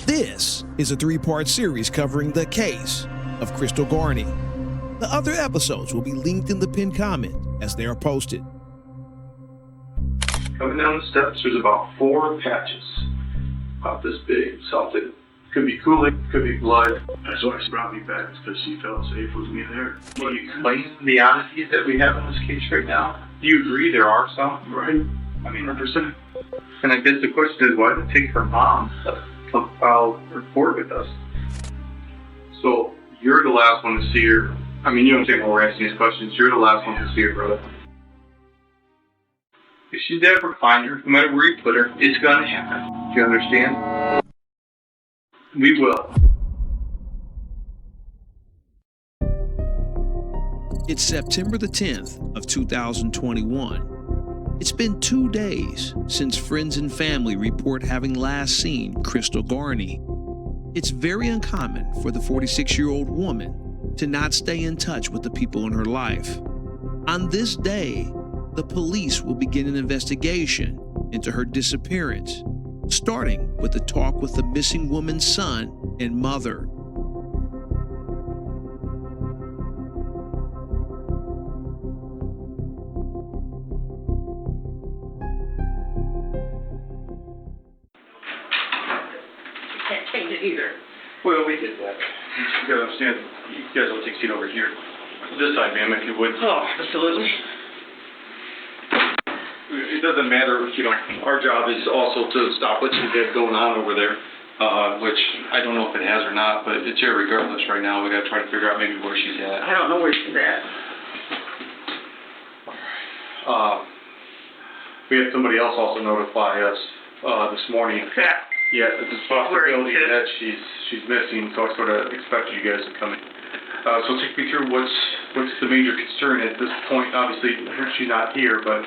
This is a 3-part series covering the case of Crystal Garney. The other episodes will be linked in the pinned comment as they are posted. Coming down the steps, there's about 4 patches, about this big, something. Could be cooling, could be blood. That's why she brought me back, because she felt safe with me there. Can you explain the oddities that we have in this case right now? Do you agree there are some? Right. I mean, 100%. and I guess the question is, why did it take her mom to come file a report with us? So, you're the last one to see her. I mean, you understand why we're asking these questions. You're the last one to see her, brother. If she's ever find her, no matter where you put her, it's gonna happen. Do you understand? We will. It's September the 10th of 2021. It's been 2 days since friends and family report having last seen Crystal Garney. It's very uncommon for the 46-year-old woman to not stay in touch with the people in her life. On this day, the police will begin an investigation into her disappearance, starting with a talk with the missing woman's son and mother. Can't change it either. Well, we did that. You gotta understand, you guys will take a seat over here. This side, ma'am, if you would. Oh, absolutely. It doesn't matter, our job is also to stop what you have going on over there, which I don't know if it has or not, but it's here regardless right now. We gotta try to figure out maybe where she's at. I don't know where she's at. We had somebody else also notify us, this morning. Crap. Yeah, it's a possibility that she's missing, so I sort of expected you guys to come in. So take me through what's the major concern at this point. Obviously, she's not here, but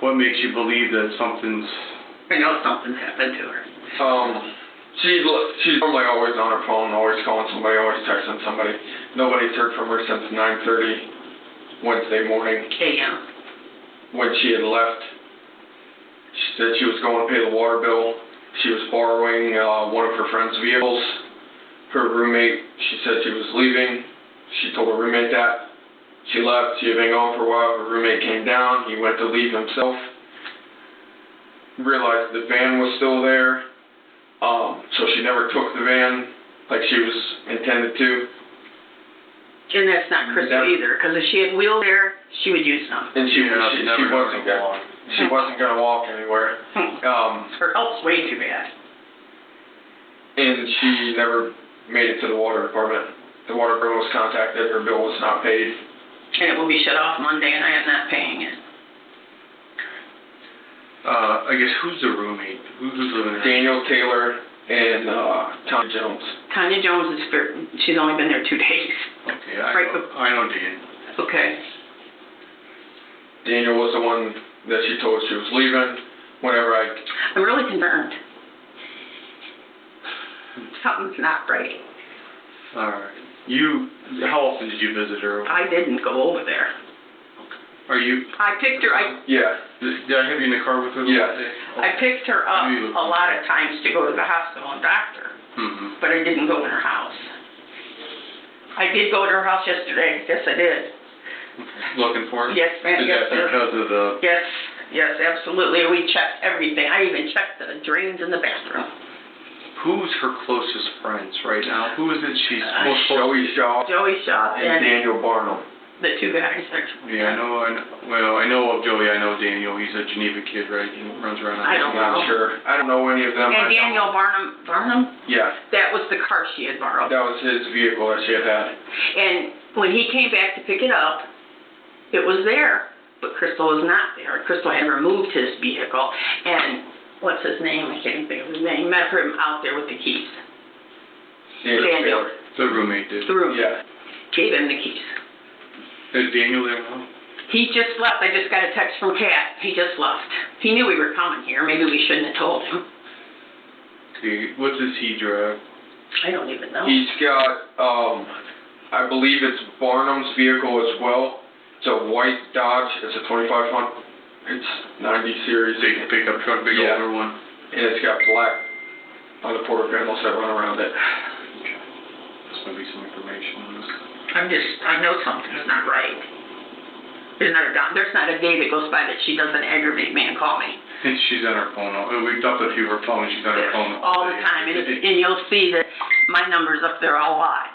what makes you believe that something's... I know something's happened to her. She's normally always on her phone, always calling somebody, always texting somebody. Nobody's heard from her since 9:30 Wednesday morning AM. when she had left. She said she was going to pay the water bill. She was borrowing one of her friend's vehicles. Her roommate, she said she was leaving. She told her roommate that. She left. She had been gone for a while. Her roommate came down. He went to leave himself. Realized the van was still there. So she never took the van like she was intended to. And that's not Crystal either, because if she had wheeled there, she would use them. And she wasn't going to walk anywhere. Her health's way too bad. And she never made it to the water department. The water bill was contacted. Her bill was not paid. And it will be shut off Monday, and I am not paying it. I guess, who's the roommate? Who's living there? Daniel Taylor and Tanya Jones. Tanya Jones is she's only been there 2 days. Okay, I know Dan. Okay. Daniel was the one that she told she was leaving. Whenever I'm really concerned. Something's not right. Alright. How often did you visit her? I didn't go over there. Are you... I picked her, Yeah. Did I have you in the car with her? Yeah. I picked her up a lot of times to go to the hospital and doctor, but I didn't go in her house. I did go to her house yesterday. Yes, I did. Looking for her? Yes, ma'am. Is that because of the... Yes, absolutely. We checked everything. I even checked the drains in the bathroom. Who's her closest friends right now? Who is it she's most close Joey Shaw. Joey Shaw and Daniel Barnum. The 2 guys. Yeah, I know of Joey. I know Daniel. He's a Geneva kid, right? He runs around. I don't know. I'm not sure. I don't know any of them. And Daniel Barnum? Yeah. That was the car she had borrowed. That was his vehicle that she had had. And when he came back to pick it up, it was there, but Crystal was not there. Crystal had removed his vehicle, and what's his name? I can't think of his name. Met him out there with the keys. Daniel. The roommate did. The roommate. Yeah. Gave him the keys. Is Daniel there now? He just left. I just got a text from Kat. He just left. He knew we were coming here. Maybe we shouldn't have told him. Okay, what does he drive? I don't even know. He's got, I believe it's Barnum's vehicle as well. It's a white Dodge. It's a 2500. It's 90 series. Big pickup truck, big older one. And it's got black on the porta panels that run around it. There's gonna be some information on this. I know something's not right. There's not a day that goes by that she doesn't aggravate me and call me. She's on her phone. We've dumped a few of her phones. She's on her phone all the time, and you'll see that my number's up there a lot.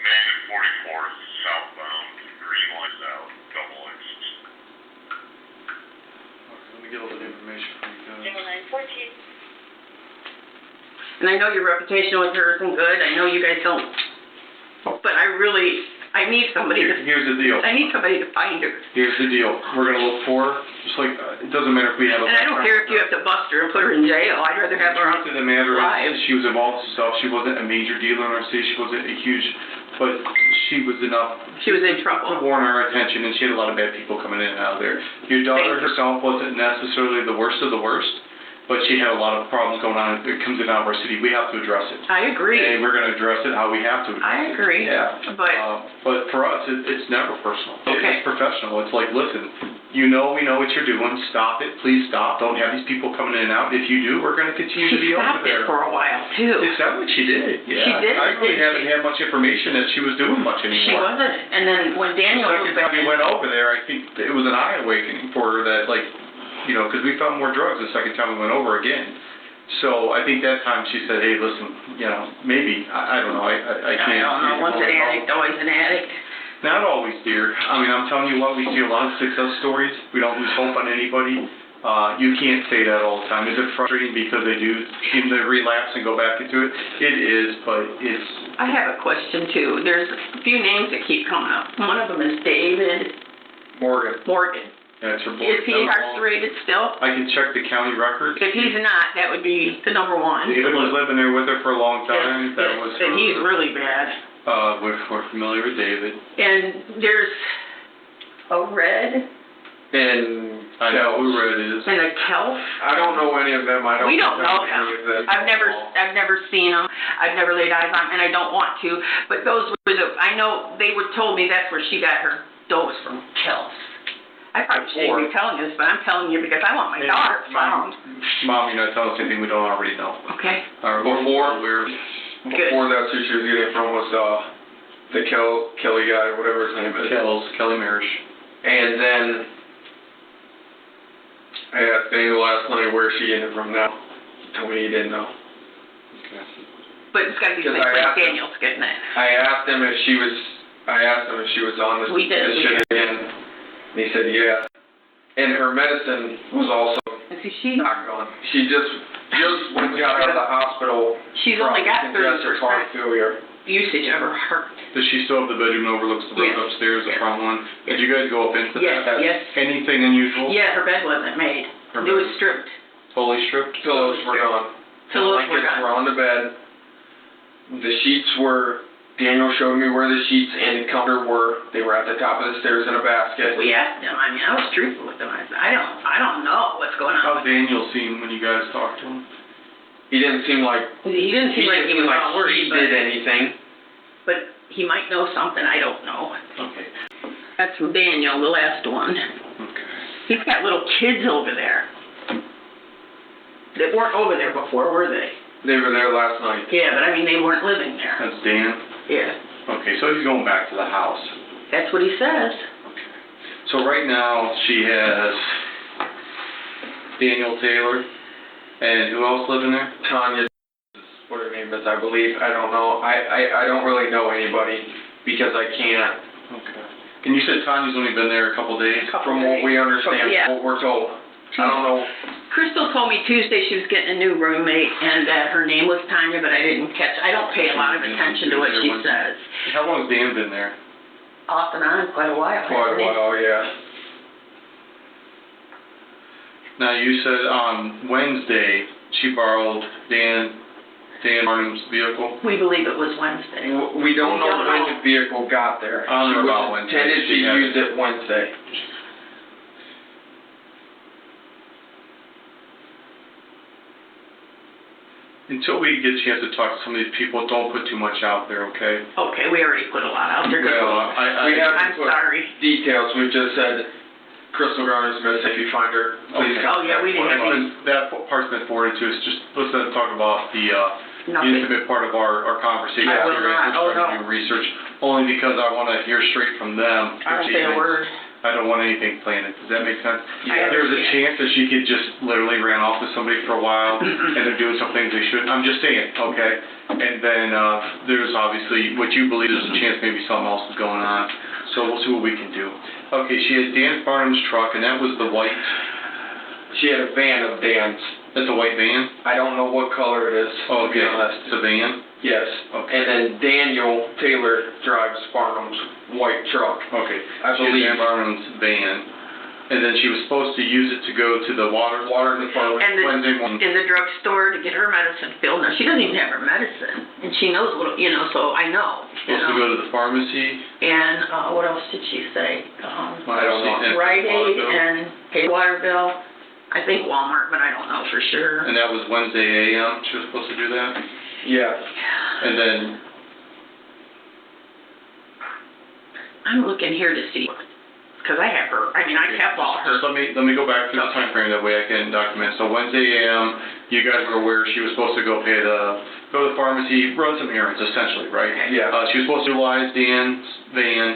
Main 44 southbound, green lights out, double exits. Let me get a little bit of information from you guys. 0914. And I know your reputation with her isn't good. I know you guys don't. But I need somebody to. Here's the deal. I need somebody to find her. Here's the deal. We're gonna look for her. Just like it doesn't matter if we have a. And I don't care if you have to bust her and put her in jail. I'd rather have her on The matter live. is, she was involved in stuff. She wasn't a major dealer in our city. She wasn't a huge, but she was enough. She was in To trouble. warn our attention, and she had a lot of bad people coming in and out of there. Your daughter herself wasn't necessarily the worst of the worst, but she had a lot of problems going on. It comes in out of our city. We have to address it. I agree. And we're going to address it how we have to. I agree. Yeah. But for us, it's never personal. Okay. It's professional. It's like, listen, we know what you're doing. Stop it. Please stop. Don't have these people coming in and out. If you do, we're going to continue to she be over stopped there. it for a while too. Is that what she did? Yeah. She did. I really haven't had much information that she was doing much anymore. She wasn't. And then when Daniel The moved second back time we in, went over there, I think it was an eye awakening for her that, like, because we found more drugs the second time we went over again. So I think that time she said, hey, listen, maybe, I don't know, I can't. I don't know. Once an addict, always an addict. Not always, dear. I mean, I'm telling you what, we see a lot of success stories. We don't lose hope on anybody. You can't say that all the time. Is it frustrating because they do seem to relapse and go back into it? It is, but it's... I have a question too. There's a few names that keep coming up. One of them is David Morgan. Yeah, it's her boy. Is he incarcerated still? I can check the county records. If he's not, that would be the number one. David was living there with her for a long time. That was and he's really bad. We're familiar with David. And there's a Red And I know who Red is. and a Kelf. I don't know any of them. We don't know any of them. them. I've never seen them. I've never laid eyes on them, and I don't want to. But those were I know they were told me that's where she got her dose from Kelf. I probably shouldn't be telling you this, but I'm telling you because I want my daughter found. Mom, you're not telling us anything we don't already know. Okay. Before that's who she was getting it from was the Kelly guy, whatever his name is. Kelly Marish. And then I asked Daniel last night where she ended from now. He told me he didn't know. Okay. But it's got to be the Because place I asked Daniel's getting it. I asked him if she was on this shit again. And he said, yeah. And her medicine was also And see, not gone. She just when she got out of the hospital. she's only got 30% congestive heart failure. usage of her heart. Does she still have the bedroom that overlooks the room upstairs, the front one? Did you guys go up into that? Yes. Anything unusual? Yeah, her bed wasn't made. It was stripped. Totally stripped? Pillows were gone. Pillows were Blankets gone. were on the bed. The sheets were. Daniel showed me where the sheets and the comforter were. They were at the top of the stairs in a basket. We asked him. I mean, I was truthful with him. I said, I don't know what's going on. How's Daniel seem when you guys talked to him? He didn't seem like He didn't seem like he was all worried, he did anything. but he might know something. I don't know. Okay. That's from Daniel, the last one. Okay. He's got little kids over there that weren't over there before, were they? They were there last night. Yeah, but I mean, they weren't living there. That's Dan? Yeah. Okay, so he's going back to the house. That's what he says. Okay. So right now she has Daniel Taylor, and who else living there? Tanya, what her name is, I believe. I don't know. I don't really know anybody because I can't. Okay. And you said Tanya's only been there a couple days? From what we understand, Yeah. what we're told. I don't know. Crystal told me Tuesday she was getting a new roommate and that her name was Tanya, but I didn't catch. I don't pay a lot of attention to what she says. How long has Dan been there? Off and on, quite a while. Quite a while, yeah. Now you said on Wednesday she borrowed Dan Barnum's vehicle. We believe it was Wednesday. We don't know don't when know. the vehicle got there. On or She about was Wednesday. intended to She had use it Wednesday. Until we get a chance to talk to some of these people, don't put too much out there, okay? Okay, we already put a lot out there. Well, We haven't I'm put sorry. details. We've just said Crystal Garner's missing. If you find her, please Okay. contact Oh, yeah, we didn't have one of any- us. That part's been forwarded to us. Just let's talk about the Nothing. intimate part of our conversation. I will here as not. we're Oh, trying to no. do research, only because I want to hear straight from them. I don't say a word. I don't want anything planted. Does that make sense? Yeah. There's a chance that she could just literally ran off with somebody for a while and they're doing some things they shouldn't. I'm just saying, okay? And then there's obviously what you believe there's a chance maybe something else is going on. So we'll see what we can do. Okay, she had Dan Farnham's truck, and that was the white. She had a van of Dan's. That's a white van? I don't know what color it is. Oh, to be okay. honest. It's a van? Yes. Okay. And then Daniel Taylor drives Farnham's white truck. Okay. I She had believe. Dan Farnham's van. And then she was supposed to use it to go to the water department And Wednesday morning. in the drugstore to get her medicine filled. Now, she doesn't even have her medicine, and she knows what, so I know. Supposed to go to the pharmacy. And what else did she say? I don't know. And Rite water Aid bill. and pay water bill. I think Walmart, but I don't know for sure. And that was Wednesday a.m. She was supposed to do that. Yeah. And then, I'm looking here to see, because I have her. I mean, I kept all her. just let me go back to the time frame, that way I can document. So Wednesday a.m., you guys were aware she was supposed to go to the pharmacy, run some errands, essentially, right? Yeah. She was supposed to utilize Dan's van.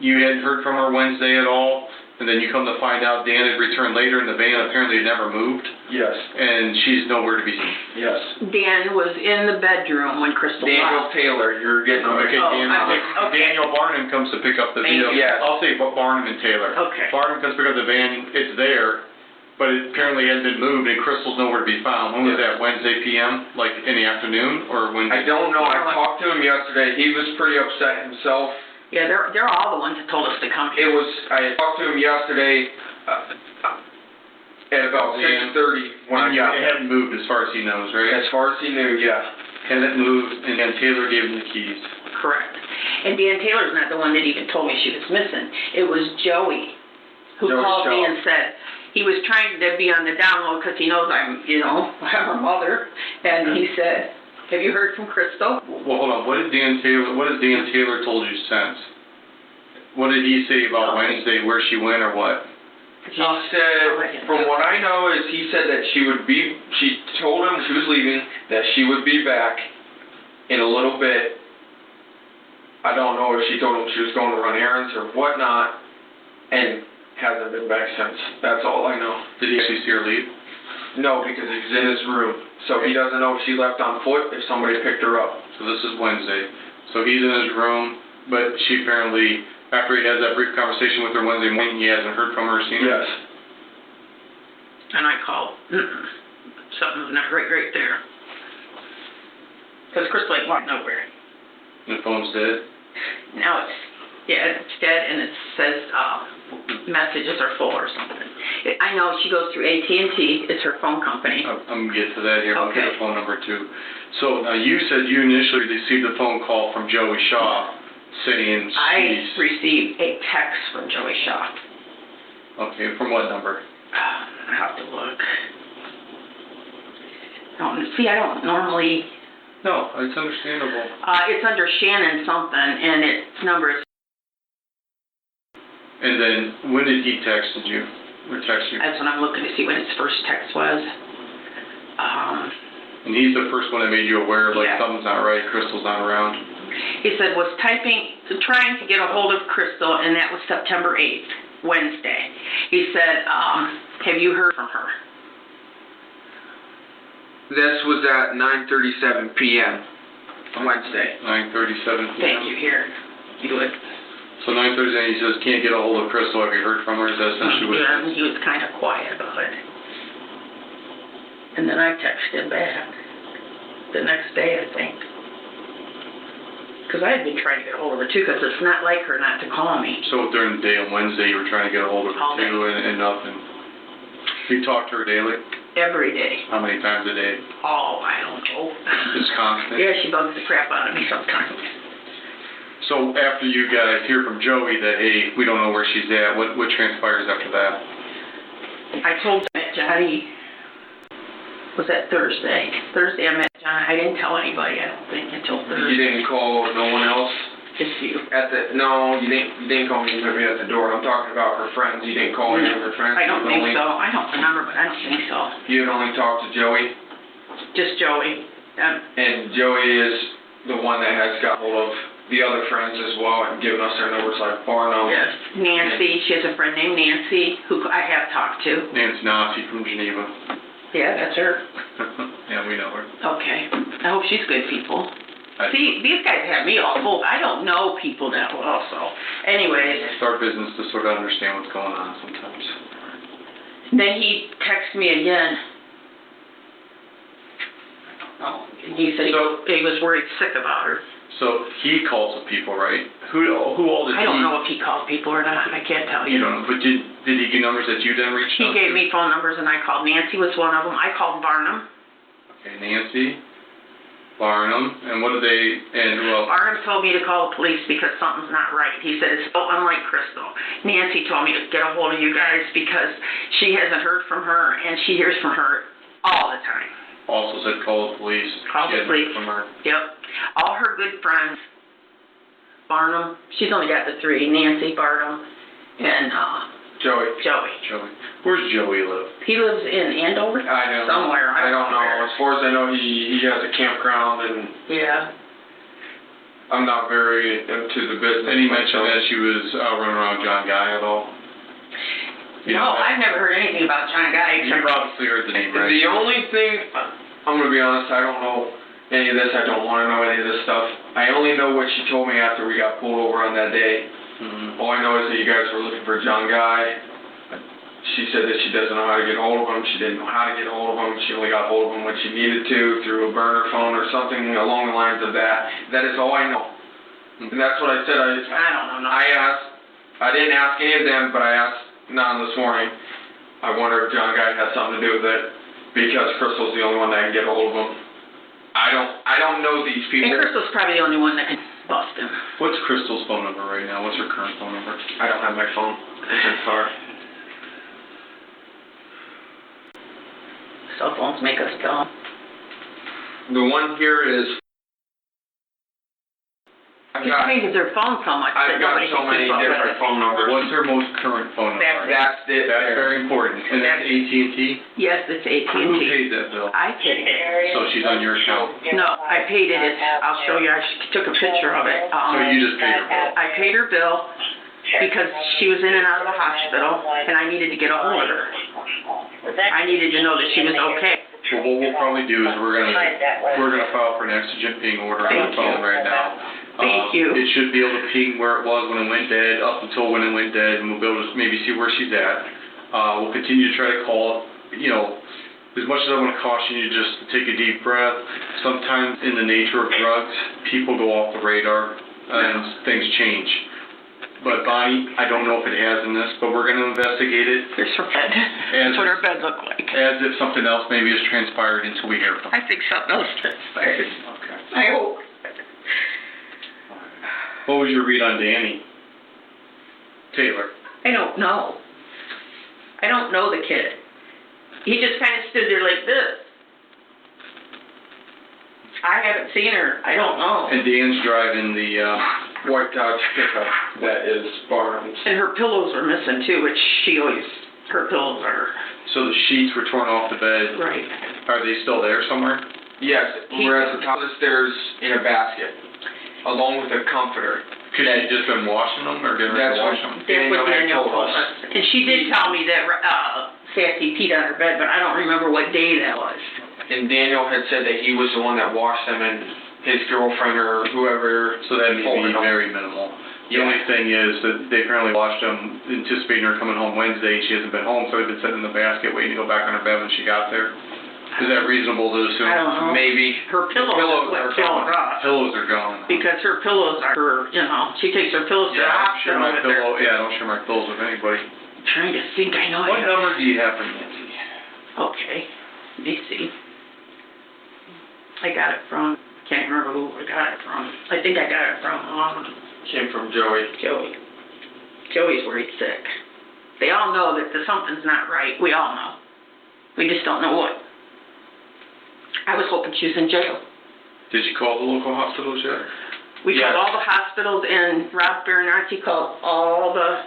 You hadn't heard from her Wednesday at all, and then you come to find out Dan had returned later, and the van apparently had never moved, Yes. and she's nowhere to be seen. Yes. Dan was in the bedroom when Crystal Daniel left. Taylor, you're getting Okay, Oh, okay. Daniel Barnum comes to pick up the Thank vehicle. you. Yes. I'll say Barnum and Taylor. Okay. Barnum comes to pick up the van, it's there, but it apparently hasn't been moved, and Crystal's nowhere to be found. When was that, Wednesday p.m., like in the afternoon, or when? I don't know. I talked to him yesterday. He was pretty upset himself. Yeah, they're all the ones that told us to come here. I talked to him yesterday at about 6:30 when I got It there. hadn't moved as far as he knows, right? As far as he knew, yeah. Hadn't moved, and then Taylor gave him the keys. Correct. And Dan Taylor's not the one that even told me she was missing. It was Joey who Joey called me Shaw. and said he was trying to be on the download because he knows I'm her mother. And he said, "Have you heard from Crystal?" Well, hold on, what has Dan Taylor told you since? What did he say about Wednesday, where she went, or what? He said, from what I know, is he said that she told him she was leaving, that she would be back in a little bit. I don't know if she told him she was going to run errands or whatnot, and hasn't been back since. That's all I know. Did he actually see her leave? No, because he was in his room, so he doesn't know if she left on foot, if somebody picked her up. So this is Wednesday. So he's in his room, but she apparently, after he has that brief conversation with her Wednesday morning, he hasn't heard from her or seen her? Yes. And I called. Something's not right there. Because Crystal ain't walked nowhere. And the phone's dead? Now it's dead, and it says messages are full or something. I know she goes through AT&T. It's her phone company. I'm going to get to that here. I'll get Okay. the phone number too. So now you said you initially received a phone call from Joey Shaw saying I received a text from Joey Shaw. Okay, from what number? I have to look. I don't normally. No, it's understandable. It's under Shannon something, and its number is. And then when did he text you? Or text you? That's what I'm looking to see when his first text was. And he's the first one that made you aware of, like, Yeah. something's not right, Crystal's not around. He said was trying to get a hold of Crystal, and that was September 8th, Wednesday. He said, have you heard from her? This was at 9:37 p.m. Wednesday. 9:37 p.m. Thank you, here. You would. So 9:37, he says, can't get a hold of Crystal. Have you heard from her? Is that essentially what it Yeah, is? he was kind of quiet about it. And then I texted back the next day, I think. Because I had been trying to get a hold of her, too, because it's not like her not to call me. So during the day on Wednesday, you were trying to get a hold of her All day. too, and nothing. You talk to her daily? Every day. How many times a day? Oh, I don't know. It's constant? Yeah, she bugs the crap out of me sometimes. So after you guys hear from Joey that, hey, we don't know where she's at, what transpires after that? I told Johnny, was that Thursday? Thursday I met John. I didn't tell anybody, I don't think, until You Thursday. didn't call no one else? Just you. No, you didn't call me interview at the door. I'm talking about her friends. You didn't call any of her friends? I don't think so. I don't remember, but I don't think so. You had only talked to Joey? Just Joey. And Joey is the one that has got hold of the other friends as well and given us their numbers, like Barnum. Yes. Nancy. She has a friend named Nancy who I have talked to. Nancy Nazi from Geneva. Yeah, that's her. Yeah, we know her. Okay. I hope she's good people. See, these guys have me all full. I don't know people that well, so. Anyways. It's our business to sort of understand what's going on sometimes. Then he texted me again. Oh, and he said he was worried sick about her. So he calls the people, right? Who all did he? I don't know if he called people or not. I can't tell you. You don't know, but did he get numbers that you then reached He out gave to? me phone numbers and I called. Nancy was one of them. I called Barnum. Okay, Nancy, Barnum, and what did they, and who else? Barnum told me to call the police because something's not right. He said it's so unlike Crystal. Nancy told me to get a hold of you guys because she hasn't heard from her and she hears from her all the time. Also said call the police. Call the police. From her. Yep. All her good friends. Barnum, she's only got the three, Nancy, Barnum, and Joey. Joey. Where's Joey live? He lives in Andover? I don't Somewhere. I don't know. As far as I know, he has a campground, and Yeah. I'm not very into the business. And he mentioned that she was running around John Guy at all? No, I've never heard anything about John Guy. You've obviously heard the name, right? The only thing, I'm going to be honest, I don't know any of this. I don't want to know any of this stuff. I only know what she told me after we got pulled over on that day. Mm-hmm. All I know is that you guys were looking for John Guy. She said that she doesn't know how to get hold of him. She didn't know how to get hold of him. She only got hold of him when she needed to, through a burner phone or something along the lines of that. That is all I know. And that's what I said. I don't know. I didn't ask any of them, but I asked Nan this morning. I wonder if John Guy has something to do with it, because Crystal's the only one that can get hold of him. I don't know these people. And Crystal's probably the only one that can bust him. What's Crystal's phone number right now? What's her current phone number? I don't have my phone. It's in the car. Cell phones make us dumb. The one here is. He changes their phone so much that I've got nobody so can many keep up with different it. phone numbers. What's her most current phone number? That's it. That's very important. And that's AT&T? Yes, it's AT&T. Who paid that bill? I paid it. So she's on your account? No, I paid it. I'll show you. I took a picture of it. So you just paid her bill? I paid her bill because she was in and out of the hospital, and I needed to get a hold of her. I needed to know that she was okay. Well, what we'll probably do is we're gonna file for an exigent ping order on her phone right now. Thank you. It should be able to ping where it was when it went dead, up until when it went dead, and we'll be able to maybe see where she's at. We'll continue to try to call, you know, as much as I want to caution you just to take a deep breath. Sometimes in the nature of drugs, people go off the radar and things change. But Bonnie, I don't know if it has in this, but we're going to investigate it. Here's her bed. That's what her bed looked like. As if something else maybe has transpired until we hear from her. I think something else transpired. Okay. I hope. What was your read on Danny? Taylor. I don't know. I don't know the kid. He just kind of stood there like this. I haven't seen her. I don't know. And Dan's driving the White Dodge pickup that is Barnum's. And her pillows were missing too, which she always, her pillows are. So the sheets were torn off the bed. Right. Are they still there somewhere? Yes, we're at the top of the stairs in a basket, along with a comforter. Could she just been washing them or getting ready to wash them? That's what Danielle told us. And she did tell me that Sassy peed on her bed, but I don't remember what day that was. And Daniel had said that he was the one that washed them, and his girlfriend or whoever. So that may be very minimal. The only thing is that they apparently washed them, anticipating her coming home Wednesday. She hasn't been home, so they've been sitting in the basket waiting to go back on her bed when she got there. Is that reasonable to assume? I don't know. Maybe. Her pillows are gone. Pillows are gone. Because her pillows are her, you know, she takes her pillows to the hospital with her. I don't share my pillows with anybody. I'm trying to think. I know. What number do you have for Nancy? Okay. Let me see. I got it from, can't remember who I got it from. I think I got it from Came from Joey. Joey. Joey's worried sick. They all know that something's not right. We all know. We just don't know what. I was hoping she was in jail. Did you call the local hospitals yet? We Yeah. called all the hospitals, and Rob Baronacci called all the,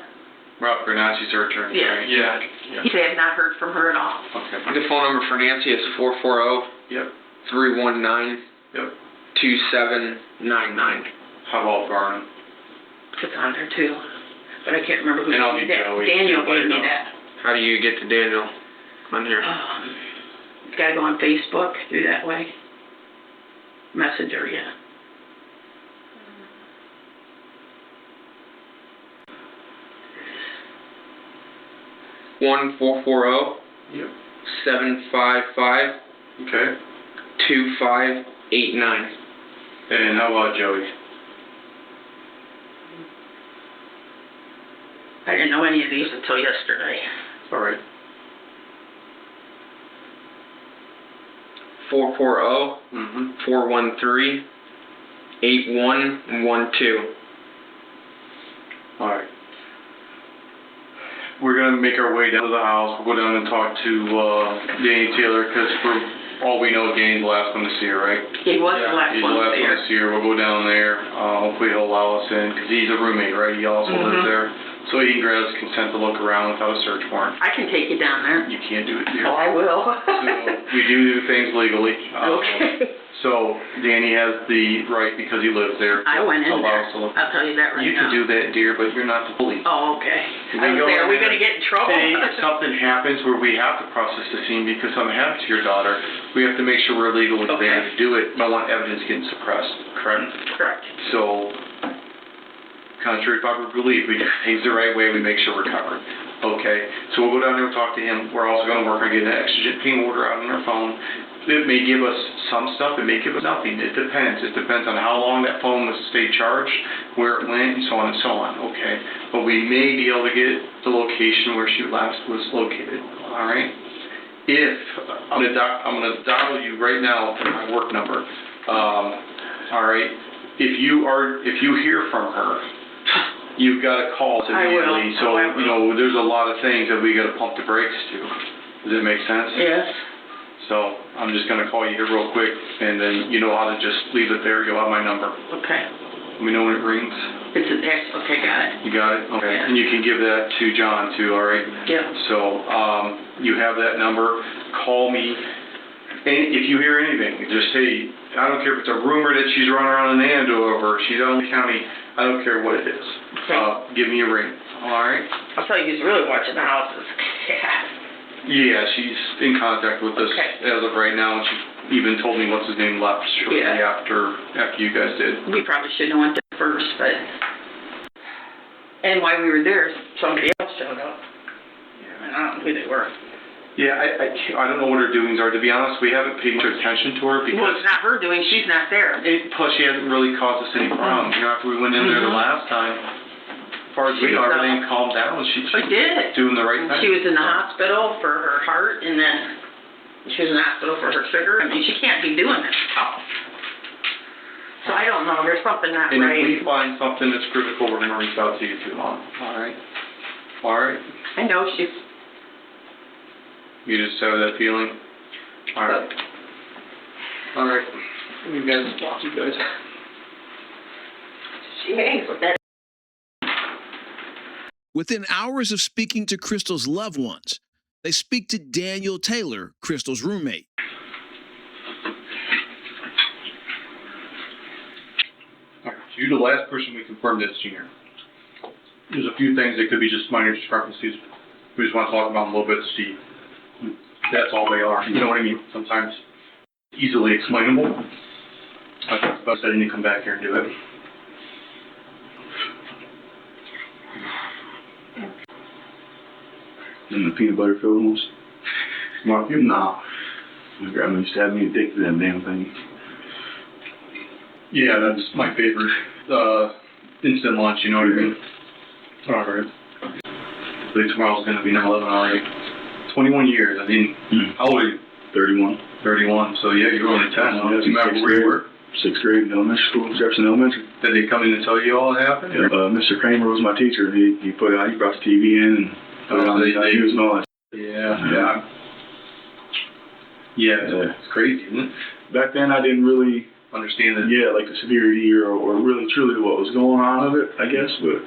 Rob Bernacci's her attorney, Yeah. right? Yeah. he said, I have not heard from her at all. Okay. The phone number for Nancy is 440-319-2799. Yep. How about Barnum? It's on there too, but I can't remember who And I'll gave me need that. Joey. Daniel Let gave me her know. that. How do you get to Daniel on here? Gotta go on Facebook, do that way. Messenger, yeah. One 440 Yep. 755 Okay. 2589. And how about Joey? I didn't know any of these until yesterday. All right. 440 Mm-hmm. 413 8112. All right. We're gonna make our way down to the house. We'll go down and talk to Danny Taylor, because for all we know, Danny's the last one to see her, right? He was Yeah, the last He's one the last there. one to see her. We'll go down there. Hopefully he'll allow us in, because he's a roommate, right? He also lives there. So he can grab his consent to look around without a search warrant. I can take you down there. You can't do it here. Oh, I will. So we do things legally. Okay. So Danny has the right, because he lives there. I went in allow there. us to look. I'll tell you that right You now. can do that, dear, but you're not the police. Oh, okay. We I was go there. Are in we there. gonna get in trouble? Say if something happens where we have to process the scene because something happened to your daughter, we have to make sure we're legally there Okay. to do it. I don't want evidence getting suppressed, correct? Correct. So, contrary to popular belief, we do things the right way, we make sure we're covered. Okay, so we'll go down there and talk to him. We're also gonna work on getting an exigent pain order out on our phone. It may give us some stuff, it may give us nothing. It depends. It depends on how long that phone was stay charged, where it went, and so on and so on, okay? But we may be able to get the location where she last was located, all right? I'm gonna dial you right now from my work number, all right? If you hear from her, you've got to call us I will. immediately. So, Oh, I will. there's a lot of things that we got to pump the brakes to. Does it make sense? Yes. So I'm just going to call you here real quick, and then you know how to just leave it there. You'll have my number. Okay. Let me know when it rings. It's an X. Okay, got it. You got it? Okay. Yeah. And you can give that to John too, all right? Yeah. So you have that number. Call me. And if you hear anything, just say, I don't care if it's a rumor that she's running around in Andover, she's out in the county, I don't care what it is. Okay. Give me a ring, all right? I'll tell you who's really watching the houses. Yeah, she's in contact with us Okay. as of right now, and she even told me what's his name left shortly Yeah. after you guys did. We probably shouldn't have went there first, but... And while we were there, somebody else showed up. And I don't know who they were. Yeah, I don't know what her doings are. To be honest, we haven't paid much attention to her Well, because it's not her doing. She's not there. plus she hasn't really caused us any problems. After we went in there the last time, as far as we know, She's, everything calmed down. She's She did. doing the right thing. She was in the hospital for her heart, and then she was in the hospital for her sugar. I mean, she can't be doing this stuff. So I don't know. There's something not And right. if we find something that's critical, we're going to reach out to you too, Mom. All right? All right? I know she's... You just have that feeling? All right. All right. You guys. She hangs with that. Within hours of speaking to Crystal's loved ones, they speak to Daniel Taylor, Crystal's roommate. All right. So you're the last person we confirmed this to here. There's a few things that could be just minor discrepancies. We just want to talk about them a little bit to see. That's all they are. You know what I mean? Sometimes easily explainable. I think it's best that I need to come back here and do it. And the peanut butter filled ones? Mark, you? Nah. My grandma used to have me addicted to that damn thing. Yeah, that's my favorite. Instant lunch, you know what I mean? All right. I think tomorrow's going to be 9/11 already. 21 years. I mean, how old are you? 31. 31. So yeah, you're only 10. Yeah, Do you remember where you were? 6th grade in elementary school, Jefferson Elementary. Did they come in and tell you all that happened? Mr. Kramer was my teacher. He brought the TV in and put it on the news and all that. Yeah, it's crazy, isn't it? Back then, I didn't really understand that. Yeah, like the severity or really truly what was going on of it, I guess. But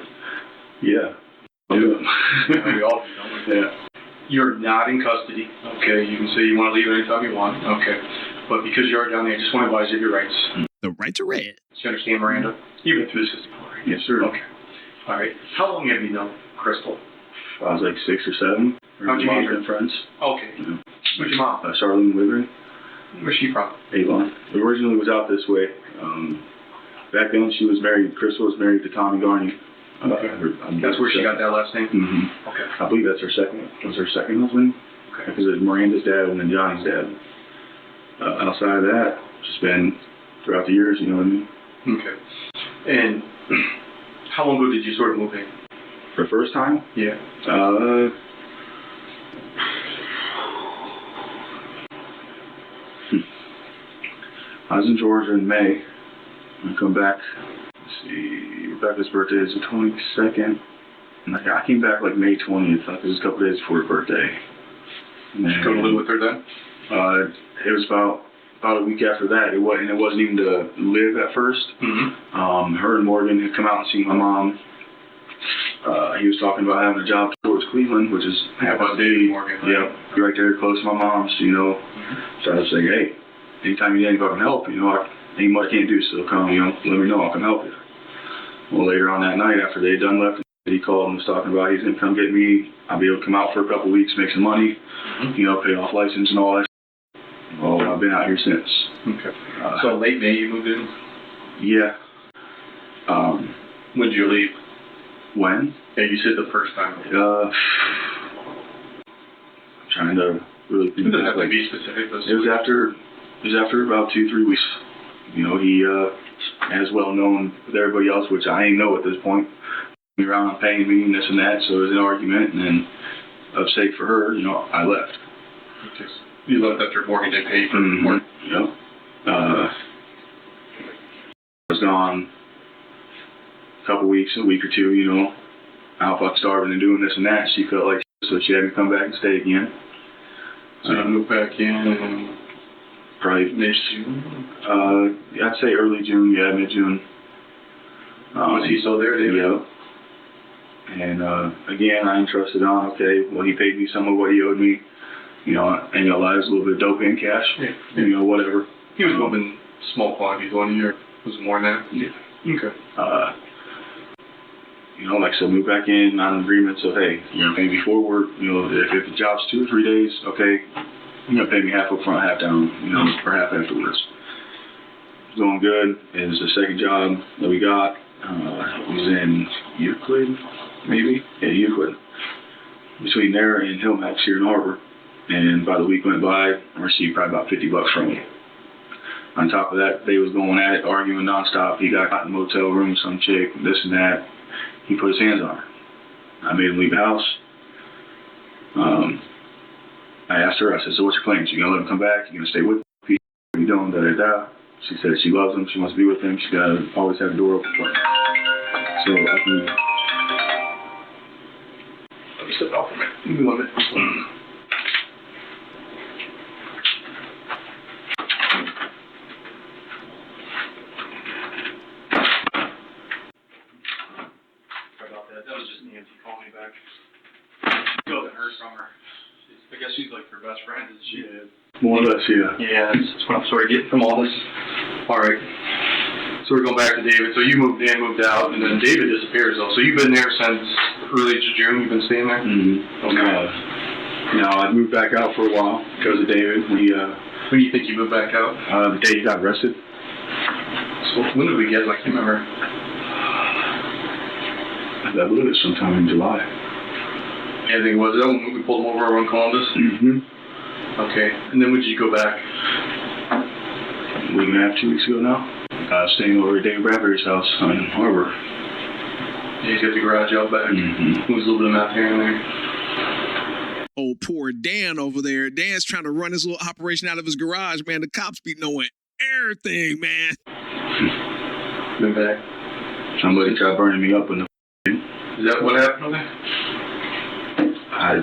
yeah. We all do, don't we? Yeah. You're not in custody. Okay, you can say you want to leave anytime you want. Okay, but because you are down there, I just want to advise you of your rights. The right to read. Do you understand, Miranda? You've been through this before. Yes, sir. Okay. All right. How long have you known Crystal? I was like 6 or 7. How'd you meet her? Been friends. Okay. Yeah. Where's your mom? Charlene Withering. Where's she from? Avon. Originally was out this way. Back then she was married. Crystal was married to Tommy Garney. Okay. That's where she got that last name? Mm-hmm. Okay. I believe that's her second husband. Okay. Because it was Miranda's dad and then Johnny's dad. Outside of that, just been throughout the years, you know what I mean? Okay. And how long ago did you sort of move in? For the first time? Yeah. I was in Georgia in May. I come back. Let's see, Rebecca's birthday is the 22nd. And I came back like May 20th. Like it was a couple days before her birthday. Did you go to live with her then? It was about a week after that. It wasn't even to live at first. Mm-hmm. Her and Morgan had come out and seen my mom. He was talking about having a job towards Cleveland, which is half a day. Morgan, right? Yeah, right there close to my mom's, you know. So I was like, hey, anytime you need anything I can help, you know, ain't much I can't do, so come, you know, let me know, I can help you. Well, later on that night, after they done left, he called and was talking about he's going to come get me. I'll be able to come out for a couple of weeks, make some money, you know, pay off license and all that. Well, I've been out here since. Okay. So late May you moved in? Yeah. When did you leave? When? Yeah, you said the first time. I'm trying to really think. It doesn't have to be specific. It was after about 2-3 weeks. You know, he as well known with everybody else, which I ain't know at this point. Me around paying me and this and that, so it was an argument, and then of sake for her, you know, I left. Okay. You left after Morgan did pay for Yep. I was gone a couple weeks, a week or two, you know, out fuck starving and doing this and that. She felt like so she had me come back and stay again. So you moved back in and probably mid-June? I'd say early June, yeah, mid-June. Was he still there, David? Yeah. And again, I entrusted on, okay, well, he paid me some of what he owed me, you know, annualized, a little bit of dope in cash, Yeah. you know, whatever. He was moving small quantities 1 year. Was it more than that? Yeah. Okay. You know, like I said, move back in on agreements of, hey, you're going to pay me forward, you know, if the job's 2 or 3 days, okay, you're going to pay me half up front, half down, you know, or half afterwards. Going good is the second job that we got. It was in Euclid, maybe? Yeah, Euclid. Between there and Hillmax here in Harbor. And by the week went by, I received probably about $50 from him. On top of that, they was going at it, arguing nonstop. He got caught in a motel room with some chick, this and that. He put his hands on her. I made him leave the house. I asked her, I said, so what's your plans? You gonna let him come back? You gonna stay with him? What are you doing? Da, da, da. She said she loves him. She wants to be with him. She gotta always have the door open for him. So I can... Let me sit off a minute. Give me 1 minute. Sorry about that. That was just Nancy calling me back. She wasn't heard from her. I guess she's like her best friend, isn't she? Yeah. More or less, yeah. Yeah, that's what I'm sort of getting from all this. All right. So we're going back to David. So you moved in, moved out, and then David disappears, though. So you've been there since early June. You've been staying there? Mm-hmm. Okay. No, I moved back out for a while because of David. When do you think you moved back out? The day he got arrested. So when did we get? I can't remember. I believe it was sometime in July. I think was that when we pulled him over in Columbus? Mm-hmm. Okay. And then when did you go back? A week and a half, 2 weeks ago now. Staying over at Dave Bradbury's house in Harbor. You got the garage out back. Mm-hmm. Moves a little bit of map here and there. Oh, poor Dan over there. Dan's trying to run his little operation out of his garage, man. The cops be knowing everything, man. Been back. Somebody tried burning me up in the... Is that what happened over there? I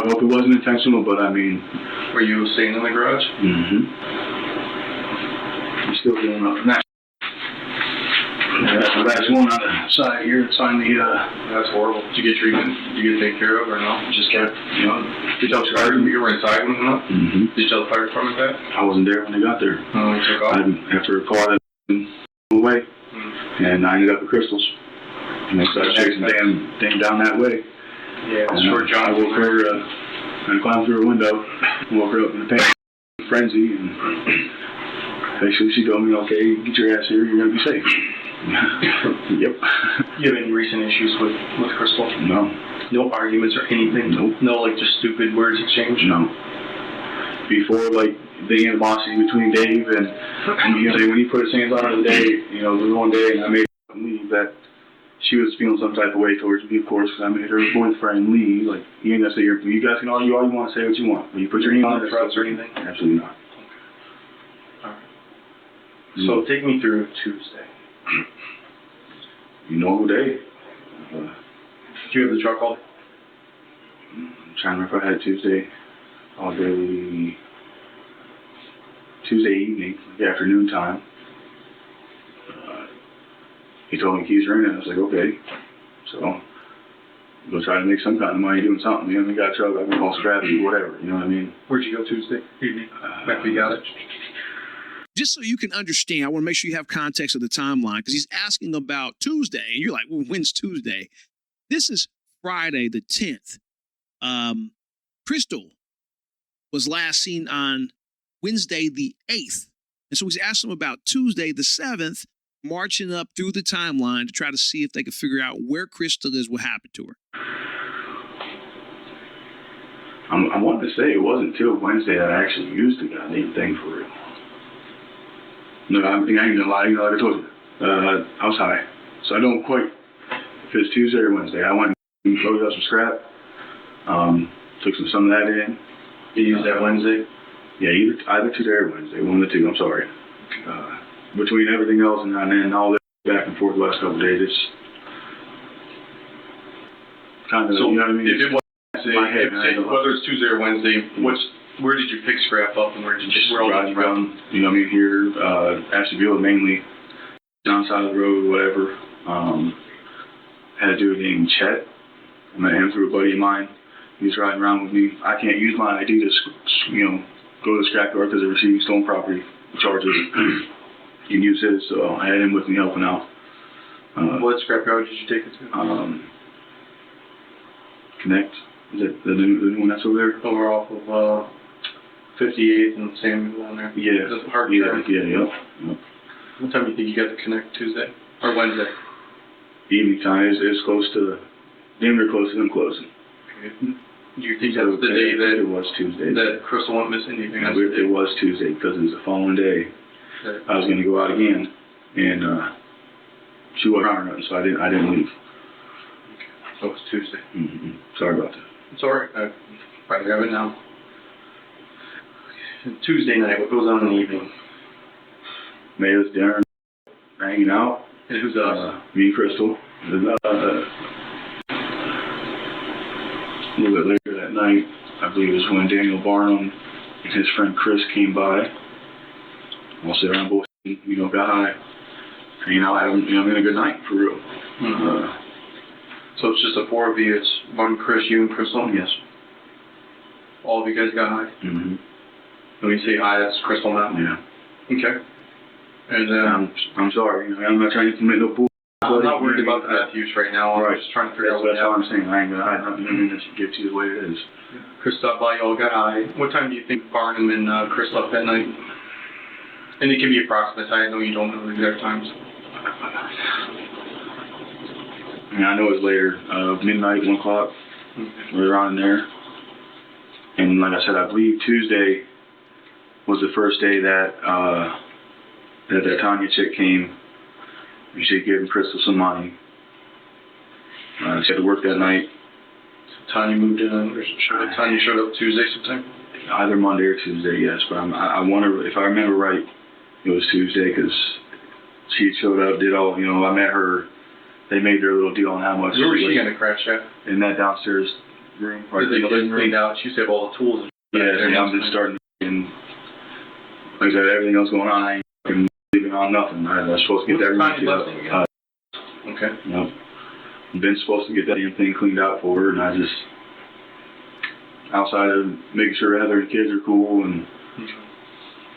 hope it wasn't intentional, but I mean... Were you staying in the garage? Mm-hmm. still going up from that. That's the last one on the side here. Sign the, That's horrible. Did you get treatment? Did you get taken care of or no? just kept, you know. Did you tell the fire department you were inside when it went up? Mm-hmm. Did you tell the fire department that? I wasn't there when they got there. Oh, you took off? After a car that away, and I ended up at Crystal's. And they started chasing damn down that way. Yeah, it's short John. I woke her, I climbed through her window, woke her up in a panic frenzy, and basically she told me, okay, get your ass here, you're going to be safe. Yep. You have any recent issues with Crystal? No. No arguments or anything? Nope. No, like, just stupid words exchanged? No. Before, like, the animosity between Dave and you know, when he put his hands on her the day, you know, the one day, and I made her leave, that she was feeling some type of way towards me, of course, because I made her boyfriend leave. Like, you ain't gonna say you guys can argue all you want, say what you want. When you put your hand on her threats or anything? Absolutely not. Alright. So take me through Tuesday. Normal day. Did you have the truck all day? I'm trying to remember if I had Tuesday all day. Tuesday evening, like afternoon time. He told me keys are in it. I was like, okay. So, go try to make some kind of money doing something. You know, we got a truck, I can call scrap, whatever. You know what I mean? Where'd you go Tuesday evening? After you got it? Just so you can understand, I want to make sure you have context of the timeline, because he's asking about Tuesday, and you're like, well, when's Tuesday? This is Friday the 10th. Crystal was last seen on Wednesday the 8th. And so he's asking him about Tuesday the 7th, marching up through the timeline to try to see if they could figure out where Crystal is, what happened to her. I wanted to say it wasn't until Wednesday that I actually used the goddamn thing for real. No, I ain't gonna lie, you know, like I told you. I was high. So I don't quite, if it's Tuesday or Wednesday, I went and loaded up some scrap, took some of that in. You used that Wednesday? Yeah, either Tuesday or Wednesday, one of the two, I'm sorry. Between everything else and then all that back and forth the last couple of days, it's kind of, so you know what I mean? If it was my head, whether it's Tuesday or Wednesday, where did you pick scrap up and where did you just riding around, you know what I mean, here, Asheville mainly, down side of the road, whatever. Had a dude named Chet. I met him through a buddy of mine. He was riding around with me. I can't use my ID to, you know, go to the scrap yard because they're receiving stolen property charges. He can use his, so I had him with me helping out. What scrap yard did you take it to? Connect. Is it the new one that's over there? Over off of 58th and Samuel down there. Yeah. That's hard Yep. What time do you think you got to connect Tuesday? Or Wednesday? Evening time is close to, damn near close to them closing. Okay. Do you think that was the day that it was Tuesday? That Crystal went missing? Do you think that's the day? It was Tuesday because it was the following day. Okay. I was going to go out again, and she wasn't around or nothing, so I didn't leave. Okay. So it was Tuesday. Mm-hmm. Sorry about that. It's alright. I probably have it now. Tuesday night, what goes on in the evening? Made us dinner, hanging out. And who's us? Me and Crystal. A little bit later that night, I believe it was when Daniel Barnum and his friend Chris came by. We'll sit around both, you know, got high, hanging out, having, you know, a good night for real. Mm-hmm. So it's just the four of you. It's Martin, Chris, you, and Crystal? Yes. All of you guys got high? Mm-hmm. When you say high, that's Crystal now? Yeah. Okay. And I'm sorry, you know, I'm not trying to commit no bull. I'm not worried about the meth use right now. I'm just trying to figure out what that's all I'm saying. I ain't gonna hide nothing. I mean, just give to you the way it is. Chris stopped by, y'all got high. What time do you think Barnum and Chris left that night? And it can be approximate. I know you don't know the exact times. I mean, I know it's later, midnight, 1 o'clock, right around in there. And like I said, I believe Tuesday was the first day that that Tanya chick came. And she had given Crystal some money. She had to work that night. So Tanya moved in, or Tanya showed up Tuesday sometime? Either Monday or Tuesday, yes. But I wonder, if I remember right, it was Tuesday because she showed up, did all, you know, I met her. They made their little deal on how much. Where was she going to crash at? In that downstairs room. Did they cleaned out? She used to have all the tools. Yeah, and I'm just starting, and like I said, everything else going on, I ain't fucking leaving on nothing. I was supposed to get that What's the room time you left cleaned up. Okay. Yep. Been supposed to get that damn thing cleaned out for her, and I just, outside of making sure Heather and the kids are cool and,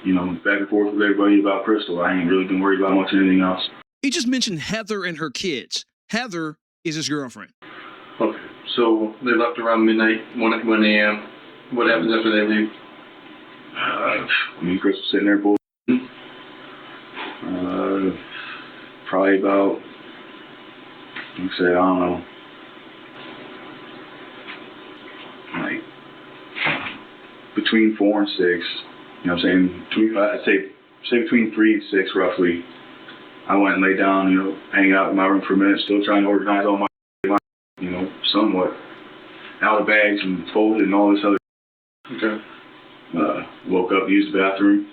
you know, back and forth with everybody about Crystal, I ain't really been worried about much anything else. He just mentioned Heather and her kids. Heather is his girlfriend. Okay. So they left around midnight, 1 a.m. What happens after they leave? Me and Chris was sitting there both. Probably about, like I said, I don't know, like between 4 and 6. You know what I'm saying? I'd say between 3 and 6 roughly. I went and laid down, you know, hanging out in my room for a minute, still trying to organize all my, you know, somewhat out of bags and folded and all this other. Okay. Woke up, used the bathroom.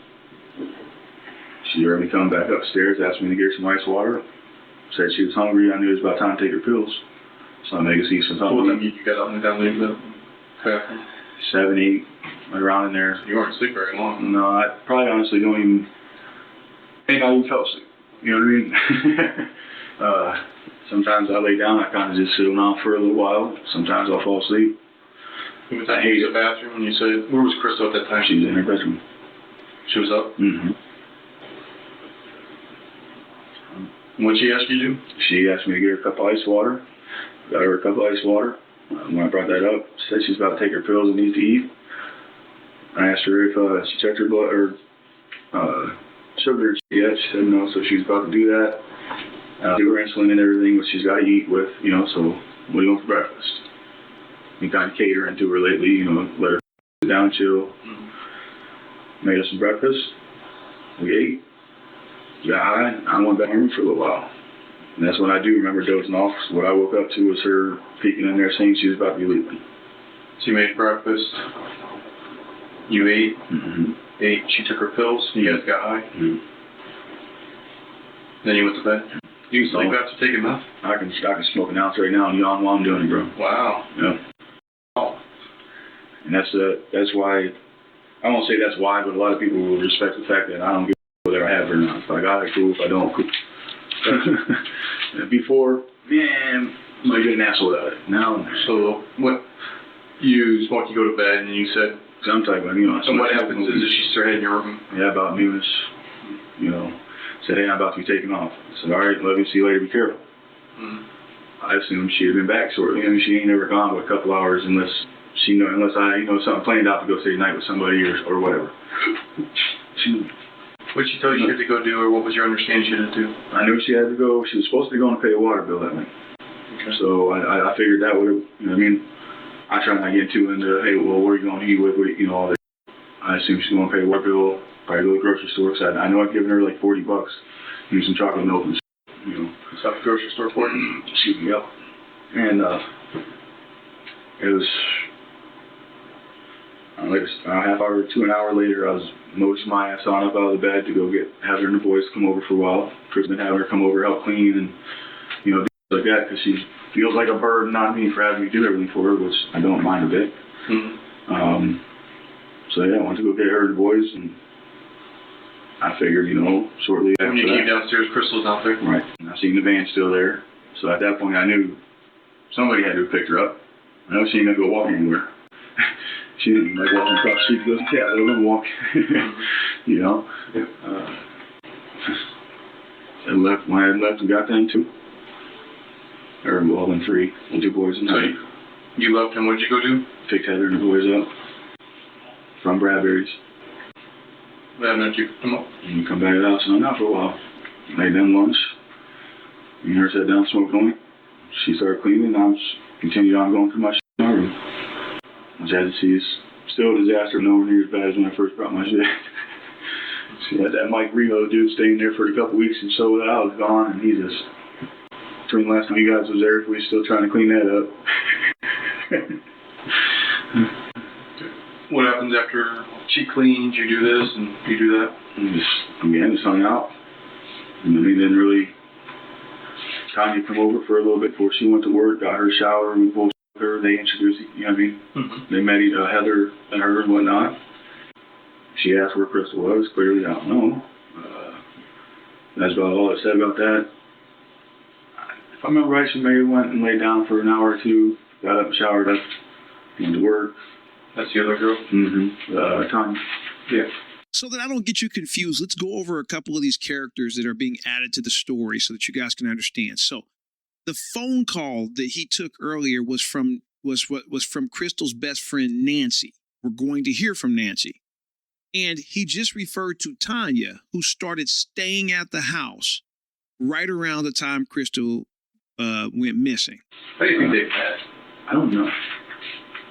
She heard me come back upstairs, asked me to get her some ice water. Said she was hungry. I knew it was about time to take her pills. So I made her see some So what time something. you got up and down the bathroom? 7, 8, right around in there. You weren't asleep very long. No, I probably honestly don't even, ain't not even fell asleep. You know what I mean? Sometimes I lay down, I kind of just sit around for a little while. Sometimes I'll fall asleep. You went to the bathroom and you said, where was Crystal at that time? She was in her bedroom. She was up? Mm-hmm. What'd she ask you to do? She asked me to get her a cup of ice water. Got her a cup of ice water. When I brought that up, she said she's about to take her pills and needs to eat. I asked her if she checked her blood or sugar yet. She said no, so she's about to do that. Do her insulin and everything, which she's got to eat with, you know, so what do you want for breakfast? Been kind of catering to her lately, you know, let her sit down, chill. Made us some breakfast. We ate. Got high. I went back in for a little while. And that's when I do remember dozing off. What I woke up to was her peeking in there saying she was about to be leaving. So you made breakfast. You ate. Mm-hmm. Ate. She took her pills. You guys got high. Mm-hmm. Then you went to bed. You can sleep after taking meth? I can smoke an ounce right now and yawn while I'm doing it, bro. Wow. Yeah. Oh. And that's why, I won't say that's why, but a lot of people will respect the fact that I don't give a whether I have it or not. If I got it, cool. If I don't, cool. Before, man, I get an asshole about it. Now, so what? You smoke, you go to bed, and you said. I'm talking about, you know. And what happens is she started in your room. Yeah, about noonish. You know, said, hey, I'm about to be taking off. I said, all right, love you, see you later, be careful. I assumed she'd have been back shortly. I mean, she ain't never gone but a couple hours unless I, you know, something planned out to go stay the night with somebody or whatever. What'd she tell you she had to go do, or what was your understanding she had to do? I knew she had to go. She was supposed to be going to pay a water bill that night. Okay. So I figured that would have, you know what I mean? I try not to get too into, hey, well, what are you going to eat with, you know, all that. I assumed she's going to pay a water bill, probably go to the grocery store, because I know I've given her like $40, and some chocolate milk and shit, you know. Stop at the grocery store for you? Excuse me, yep. And it was, like a half hour to an hour later, I was motioning my ass on up out of the bed to go get Heather and the boys to come over for a while. Chris been having her come over, help clean, and, you know, like that, because she feels like a burden on me for having me do everything for her, which I don't mind a bit. Mm-hmm. So yeah, I went to go get her and the boys, and I figured, you know, shortly after when you came downstairs, Crystal's out there. Right. And I seen the van still there. So at that point, I knew somebody had to have picked her up. I know she ain't gonna go walk anywhere. She didn't like walking across the street to go to cat, let alone walk. You know. And left when I had left and got them too. Or well, then 3, the 2 boys and I. You left, and what did you go do? Picked Heather and the boys up from Bradbury's. That meant you come up. And you come back to the house and hung out for a while. Made them lunch. Me and her sat down, smoked on it. She started cleaning, and I continued on going through my shit in my room. Which as you see is still a disaster, nowhere near as bad as when I first brought my shit. She had that Mike Revo dude staying there for a couple weeks, and so I was gone, and he just, between last time you guys was there, we still trying to clean that up. What happens after she cleans, you do this, and you do that? And just hung out. And then he didn't really, Tanya come over for a little bit before she went to work, got her shower, and we both her, they introduced, you know what I mean? Mm-hmm. They met Heather and her and whatnot. She asked where Crystal was. Clearly, I don't know. That's about all I said about that. If I remember right, she maybe went and laid down for an hour or two, got up, showered up, went to work. That's the other girl? Tanya. Yeah. So that I don't get you confused, let's go over a couple of these characters that are being added to the story so that you guys can understand. So the phone call that he took earlier was from Crystal's best friend, Nancy. We're going to hear from Nancy. And he just referred to Tanya, who started staying at the house right around the time Crystal went missing. How do you think they met? I don't know.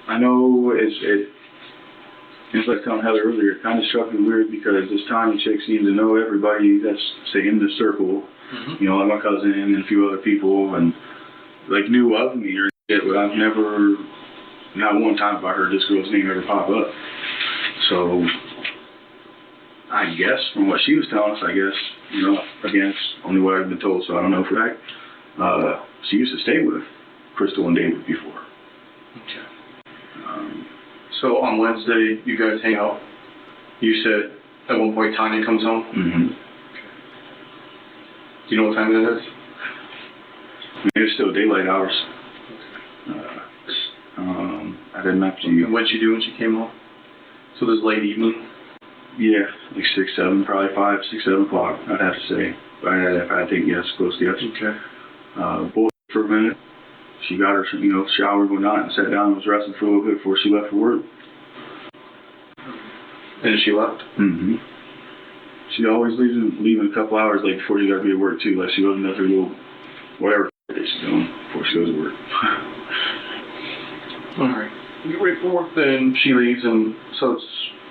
I know it's like telling Heather earlier, it kind of struck me weird because this Tanya chick seems to know everybody that's, say, in the circle. Mm-hmm. You know, like my cousin and a few other people, and like knew of me or shit, but I've never, not one time have I heard this girl's name ever pop up. So, I guess, from what she was telling us, you know, again, it's only what I've been told, so I don't know for a fact. She used to stay with Crystal and David before. Okay. So on Wednesday, you guys hang out. You said at one point Tanya comes home. Mm-hmm. Do you know what time that is? It's still daylight hours. I didn't have to. And what'd she do when she came home? So this late evening? Yeah, like 6, 7, probably 5, 6, 7 o'clock, I'd have to say. I think yes, close to yes. Okay. Both for a minute. She got her, you know, showered, went out, and sat down and was resting for a little bit before she left for work. And she left? Mm-hmm. She always leaving a couple hours late before she got to be at work, too. Like she goes into her little, whatever she's doing before she goes to work. All right. You get ready for work, then she leaves, and so it's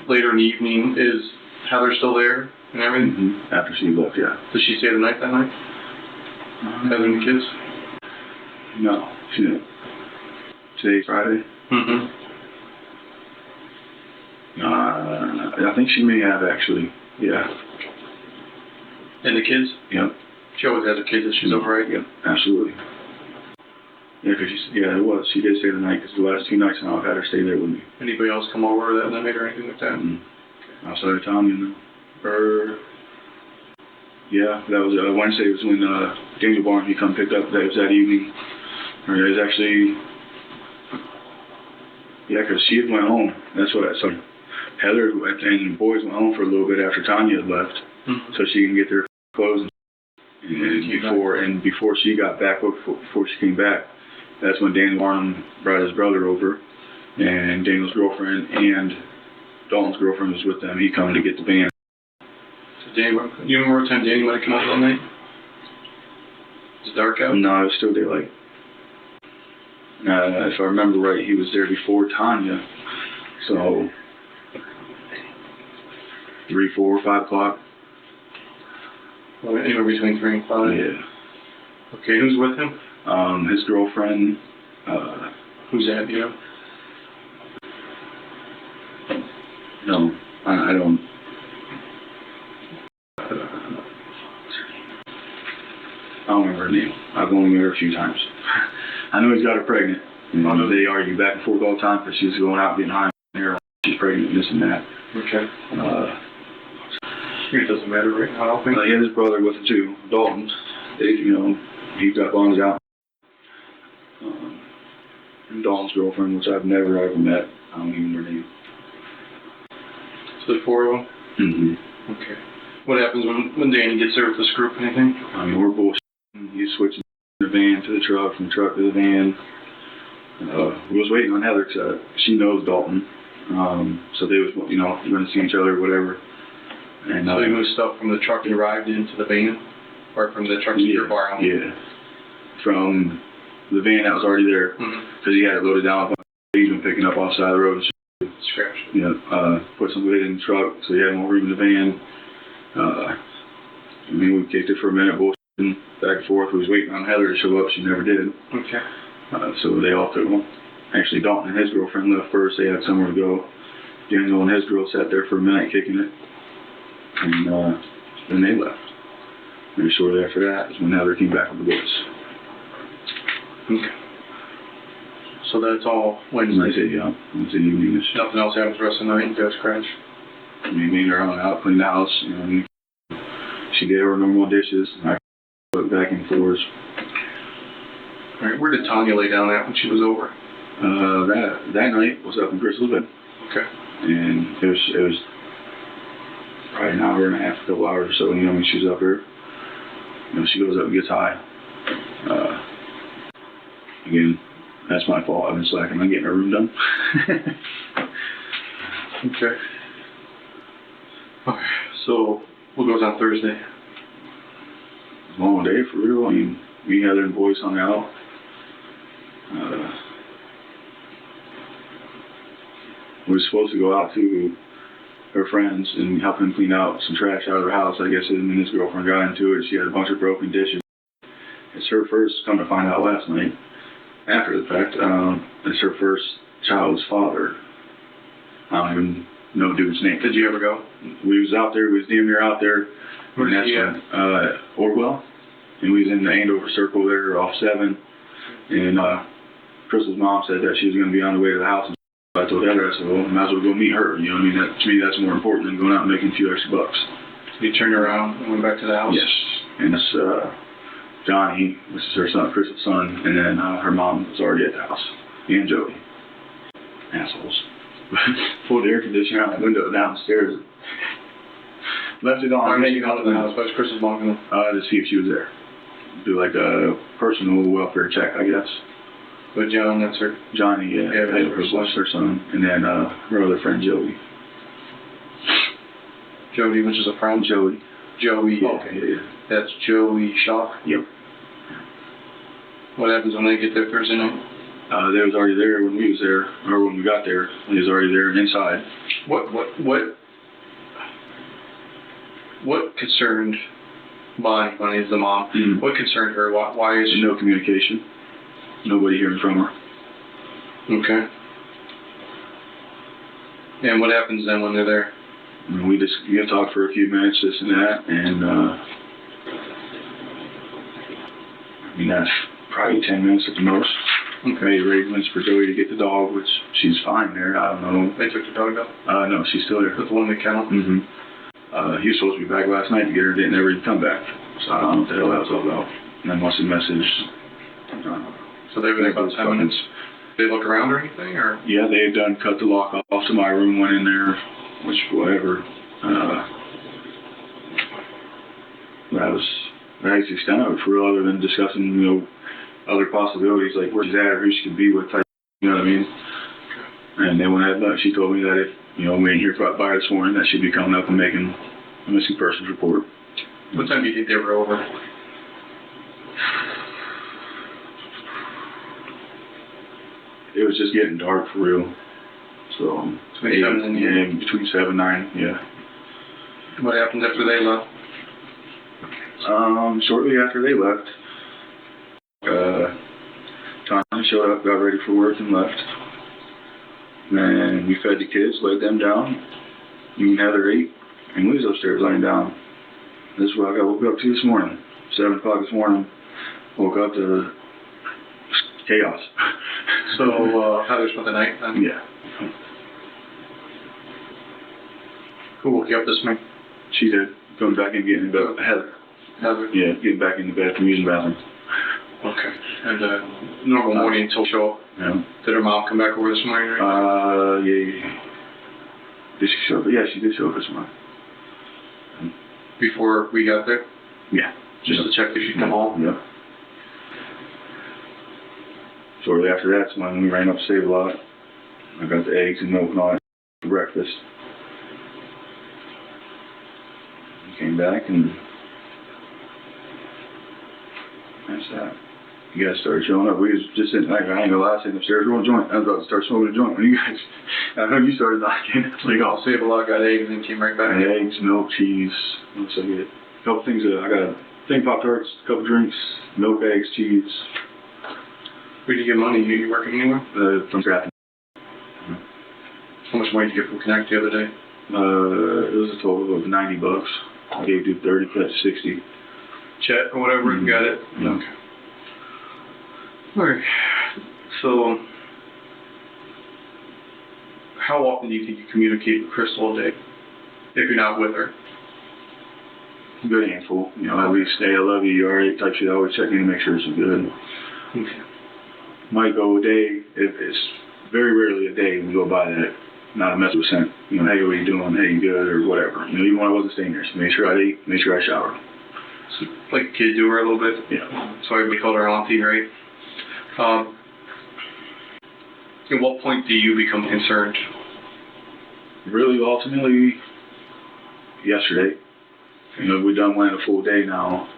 later in the evening. Is Heather still there and everything? Mm-hmm. After she left, yeah. Did she stay the night that night? Heather and the kids? No, she didn't. Today's Friday? Mm-hmm. I think she may have, actually. Yeah. And the kids? Yep. She always has her kids if she's over, right? Yep, absolutely. Yeah, it was. She did stay the night, because the last 2 nights now I've had her stay there with me. Anybody else come over that night or anything like that? Mm-hmm. Outside of Tommy, you know. Yeah, that was Wednesday was when Daniel Barnes, he come picked up. That was that evening. Or it was actually, yeah, because she had went home. That's what so Heather and the boys went home for a little bit after Tanya had left, so she can get their clothes. And before she got back, before she came back, that's when Daniel Barnum brought his brother over, and Daniel's girlfriend and Dalton's girlfriend was with them. He come to get the van. So Daniel, you remember what time Daniel might have come over that night? Is it dark out? No, it was still daylight. If I remember right, he was there before Tanya, so 3, 4, 5 o'clock. Well, anywhere between 3 and 5? Yeah. Okay, who's with him? His girlfriend. Who's that, you know? No, I don't. I don't remember her name. I've only met her a few times. I know he's got her pregnant. And they argue back and forth all the time because she's going out getting high on heroin. She's pregnant and this and that. Okay. It doesn't matter right now, I don't think. He had his brother with him too, Dalton. They, you know, he got bonds out. And Dalton's girlfriend, which I've never ever met. I don't even know her name. So there's 4 of them? Mm-hmm. Okay. What happens when Danny gets there with this group, anything? I mean, we're bullshitting. He's switching the van to the truck, from the truck to the van. We was waiting on Heather because she knows Dalton. So they was, you know, going to see each other or whatever. And, so he moved stuff from the truck he arrived into the van? Or from the truck to your bar? Yeah. From the van that was already there. Because he had it loaded down with he's been picking up off the side of the road. Scratch. You know, put some weight in the truck so he had more room in the van. I mean, we kicked it for a minute, bullshitting back and forth. We was waiting on Heather to show up. She never did. Okay. So they all took one. Actually, Dalton and his girlfriend left first. They had somewhere to go. Daniel and his girl sat there for a minute kicking it. And then they left. And shortly after that is when Heather came back with the boys. Okay. So that's all Wednesday? Wednesday, yeah. Wednesday evening. Nothing else happens the rest of the night? You guys crash? I mean, me and her hung out, cleaned the house. You know, She did her normal dishes. I put back in floors. All right, where did Tanya lay down at when she was over? That night was up in Crystal's bed. Okay. And it was probably an hour and a half, a couple hours or so. You know, when she's up here, you know, she goes up and gets high. Again, that's my fault. I've been slacking on getting her room done. Okay. Okay. So, what goes on Thursday? Long day for real. I mean, me, Heather, and the boys hung out. We were supposed to go out to her friends and help them clean out some trash out of her house. I guess him and his girlfriend got into it. She had a bunch of broken dishes. It's her first, come to find out last night, after the fact, it's her first child's father. I don't even know the dude's name. Did you ever go? We was out there, we was damn near out there. Where's he at? Orwell. And we was in the Andover Circle there off 7. And Crystal's mom said that she was going to be on the way to the house. And I told Heather, I said, well, might as well go meet her. You know what I mean? That, to me, that's more important than going out and making a few extra bucks. You turned around and went back to the house? Yes. And it's Johnny, which is her son, Crystal's son, and then her mom was already at the house. And Jody. Assholes. Pulled the air conditioner out the window downstairs. Left it on. Why did you go to the house? Why was Crystal's mom going? To see if she was there. Do like a personal welfare check, I guess. But John, that's her. Johnny, yeah, that's her son, and then her other friend Jody. Jody, which is a friend. Jody. Joey. Yeah, Okay. yeah. That's Joey Shaw. Yep. What happens when they get there Thursday night? They was already there when we was there, or when we got there. He was already there inside. What concerned Bonnie? Bonnie's the mom. Mm. What concerned her? Why is she? No communication. Nobody hearing from her. Okay. And what happens then when they're there? And we just talked for a few minutes, this and that, and I mean that's probably 10 minutes at the most. Okay. Made arrangements for Joey to get the dog, which she's fine there. I don't know. They took the dog out? No, she's still there. With the one that kennel? Mm-hmm. He was supposed to be back last night to get her, didn't ever come back. So I don't know what the hell that was all about. And then once the message. So they were there about 10 minutes. Did they look around or anything, or? Yeah, they had done cut the lock off to my room, went in there, which whatever. That was the extent of it for real, other than discussing, other possibilities like where she's at or who she could be with, type, you know what I mean? And then when she told me that if, we ain't here by her this morning, that she'd be coming up and making a missing persons report. What time do you think they were over? It was just getting dark for real. So Between 7 and 9? Yeah, between 7 and 9, yeah. What happened after they left? Shortly after they left, Tanya showed up, got ready for work, and left. And we fed the kids, laid them down. Me and Heather ate, and we was upstairs laying down. This is what I got woke up to this morning. 7 o'clock this morning. Woke up to chaos. So, Heather spent the night then? Yeah. Who woke you up this morning? She did. Coming back and getting in bed. Heather. Heather? Yeah, getting back in the bed from using the bathroom. Okay. And normal morning until show up? Yeah. Did her mom come back over this morning? Right? Yeah. Did she show up? Yeah, she did show up this morning. Before we got there? Yeah. Just to check if she'd come home? Yep. Shortly after that's when we ran up to Save-A-Lot. I got the eggs and milk and all that for breakfast. We came back and that's that. You guys started showing up. We was just sitting like, I ain't gonna lie, sitting upstairs rolling a joint. I was about to start smoking a joint when you guys, I heard you started knocking. It's like, I'll save a lot, got eggs and came right back. Eggs, milk, cheese. What else I get? A couple things, I got a thing Pop-Tarts, a couple drinks, milk, eggs, cheese. Where did you get money? You working anywhere? From scrapping. How much money did you get from Connect the other day? It was a total of $90. I gave you 30, that's 60. Chet or whatever, you got it? Yeah. Okay. Alright. So, how often do you think you communicate with Crystal a day? If you're not with her? good handful. You know, at least, hey, I love you, you alright, type shit. I always check in to make sure it's good. Okay. Might go a day, if it's very rarely a day we go by that. Not a message was sent. You know, hey, what are you doing? Hey, you good? Or whatever. You know, even when I wasn't staying there. So make sure I ate, make sure I showered. So, like a kid do her a little bit? Yeah. So we called her auntie, right? At what point do you become concerned? Really, ultimately, yesterday. You know, we done went a full day now.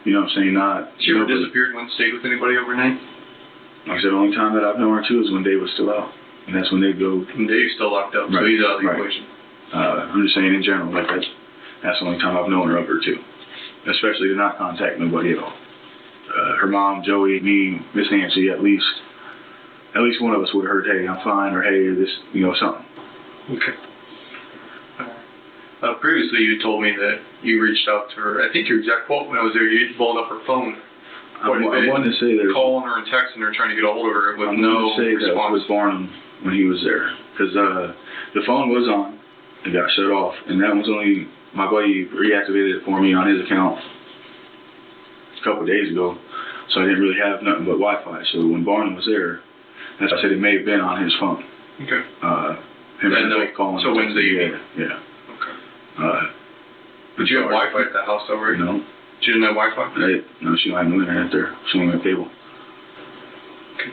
You know what I'm saying? Not. She ever disappeared and went and stayed with anybody overnight? Like I said, the only time that I've known her too is when Dave was still out. And that's when they go. And Dave's still locked up, so Right, he's out of the right. equation. I'm just saying in general, like that's the only time I've known her of her too. Especially to not contact nobody at all. Her mom, Joey, me, Miss Nancy, at least one of us would have heard, hey, I'm fine, or hey, this, you know, something. Okay. Previously, you told me that you reached out to her. I think your exact quote when I was there, you blown up her phone. I wanted to say that. Calling her and texting her, trying to get a hold of her with I no wanted to say response. that was Barnum when he was there, because the phone was on, it got shut off, and that was only my buddy reactivated it for me on his account a couple of days ago, so I didn't really have nothing but Wi-Fi. So when Barnum was there, that's why I said it may have been on his phone. Okay. Him and Joey calling. So Wednesday evening. Yeah. Okay. But you have Wi-Fi at the house though, right? No. She didn't have Wi-Fi? Right. No, she don't have no internet there. She don't have cable. Okay.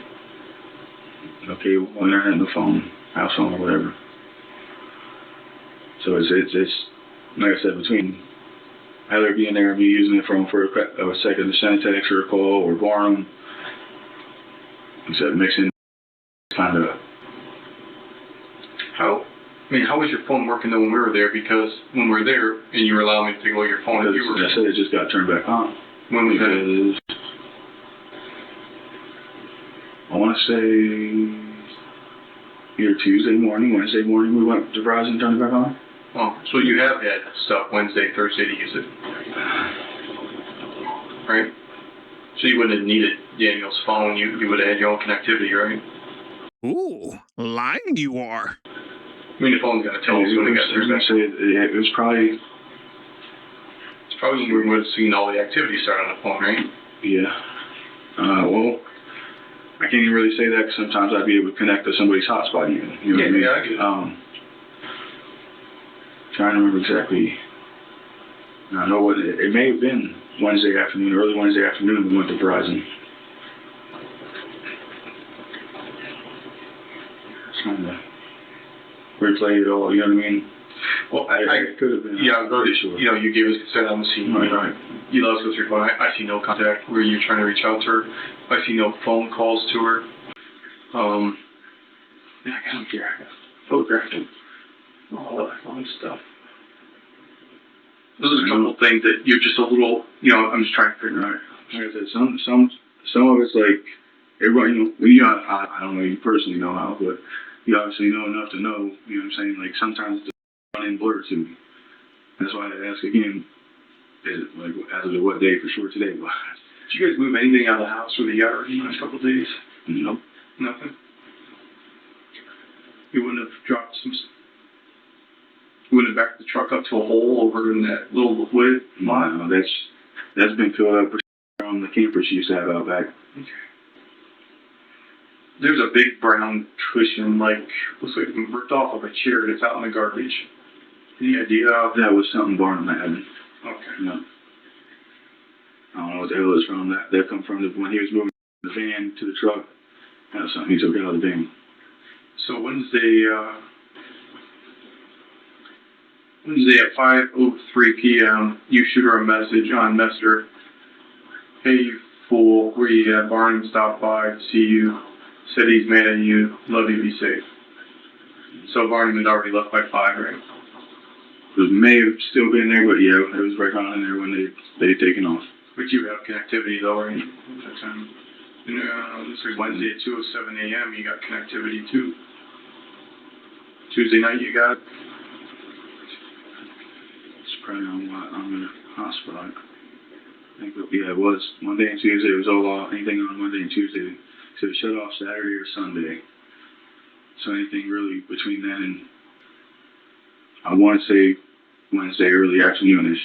No cable, no internet, no phone, house phone or whatever. So it's like I said, between Heather being there and me using the phone for a second to send a text or a call, or Barnum, except mixing kind of. How was your phone working though when we were there? Because when we were there and you were allowing me to take away your phone, I said it just got turned back on. When was that? I want to say either Tuesday morning, Wednesday morning we went to Verizon and turned it back on. Oh, so you have had stuff Wednesday, Thursday to use it, right? So you wouldn't have needed Daniel's phone. You would have had your own connectivity, right? Ooh, lying you are. I mean, the phone's gonna tell us when it got turned back. It was probably. It's probably when we would have seen all the activity start on the phone, right? Yeah. Well, I can't even really say that because sometimes I'd be able to connect to somebody's hotspot even. You know what I mean? Yeah, I get it. Trying to remember exactly. I know what it may have been Wednesday afternoon, early Wednesday afternoon. We went to Verizon. Trying to replay it all. You know what I mean? Well, I could have been. Yeah, I'm pretty sure. You know, you gave us consent on the scene. Right. You let us go through your phone. I see no contact where you're trying to reach out to her. I see no phone calls to her. Yeah, I got them here. I got photographed them. All that fun stuff. Those are a couple of things that you're just a little, I'm just trying to figure out. Like I said, some of it's like everybody, I don't know you personally know how, but you obviously know enough to know, you know what I'm saying? Like sometimes it's run in blur to me. That's why I ask again, is it like as of what day for sure today? Did you guys move anything out of the house or the yard in the last couple of days? Nope. Nothing? You wouldn't have dropped you wouldn't have backed the truck up to a hole over in that little wood lot? No, that's been filled up from the camper she used to have out back. Okay. There's a big brown cushion, looks like it ripped off of a chair that's out in the garbage. Any idea? That was something Barnum had. Okay. No. I don't know what the hell it's from. That come from when he was moving the van to the truck. That was something he took out of the van. So Wednesday at 5:03 p.m., you shoot her a message on Messenger. Hey, you fool, where you at? Barnum stopped by to see you. Said he's mad at you. Love you, be safe. So Barnum had already left by 5, right? It may have still been there, but yeah, it was right on in there when they taken off. But you have connectivity though, right? At that time. This was Wednesday at 2:07 a.m. You got connectivity too. Tuesday night you got. It's probably on the hotspot. I think it was Monday and Tuesday. It was all anything on Monday and Tuesday. So it shut off Saturday or Sunday. So anything really between then and I want to say Wednesday early afternoonish.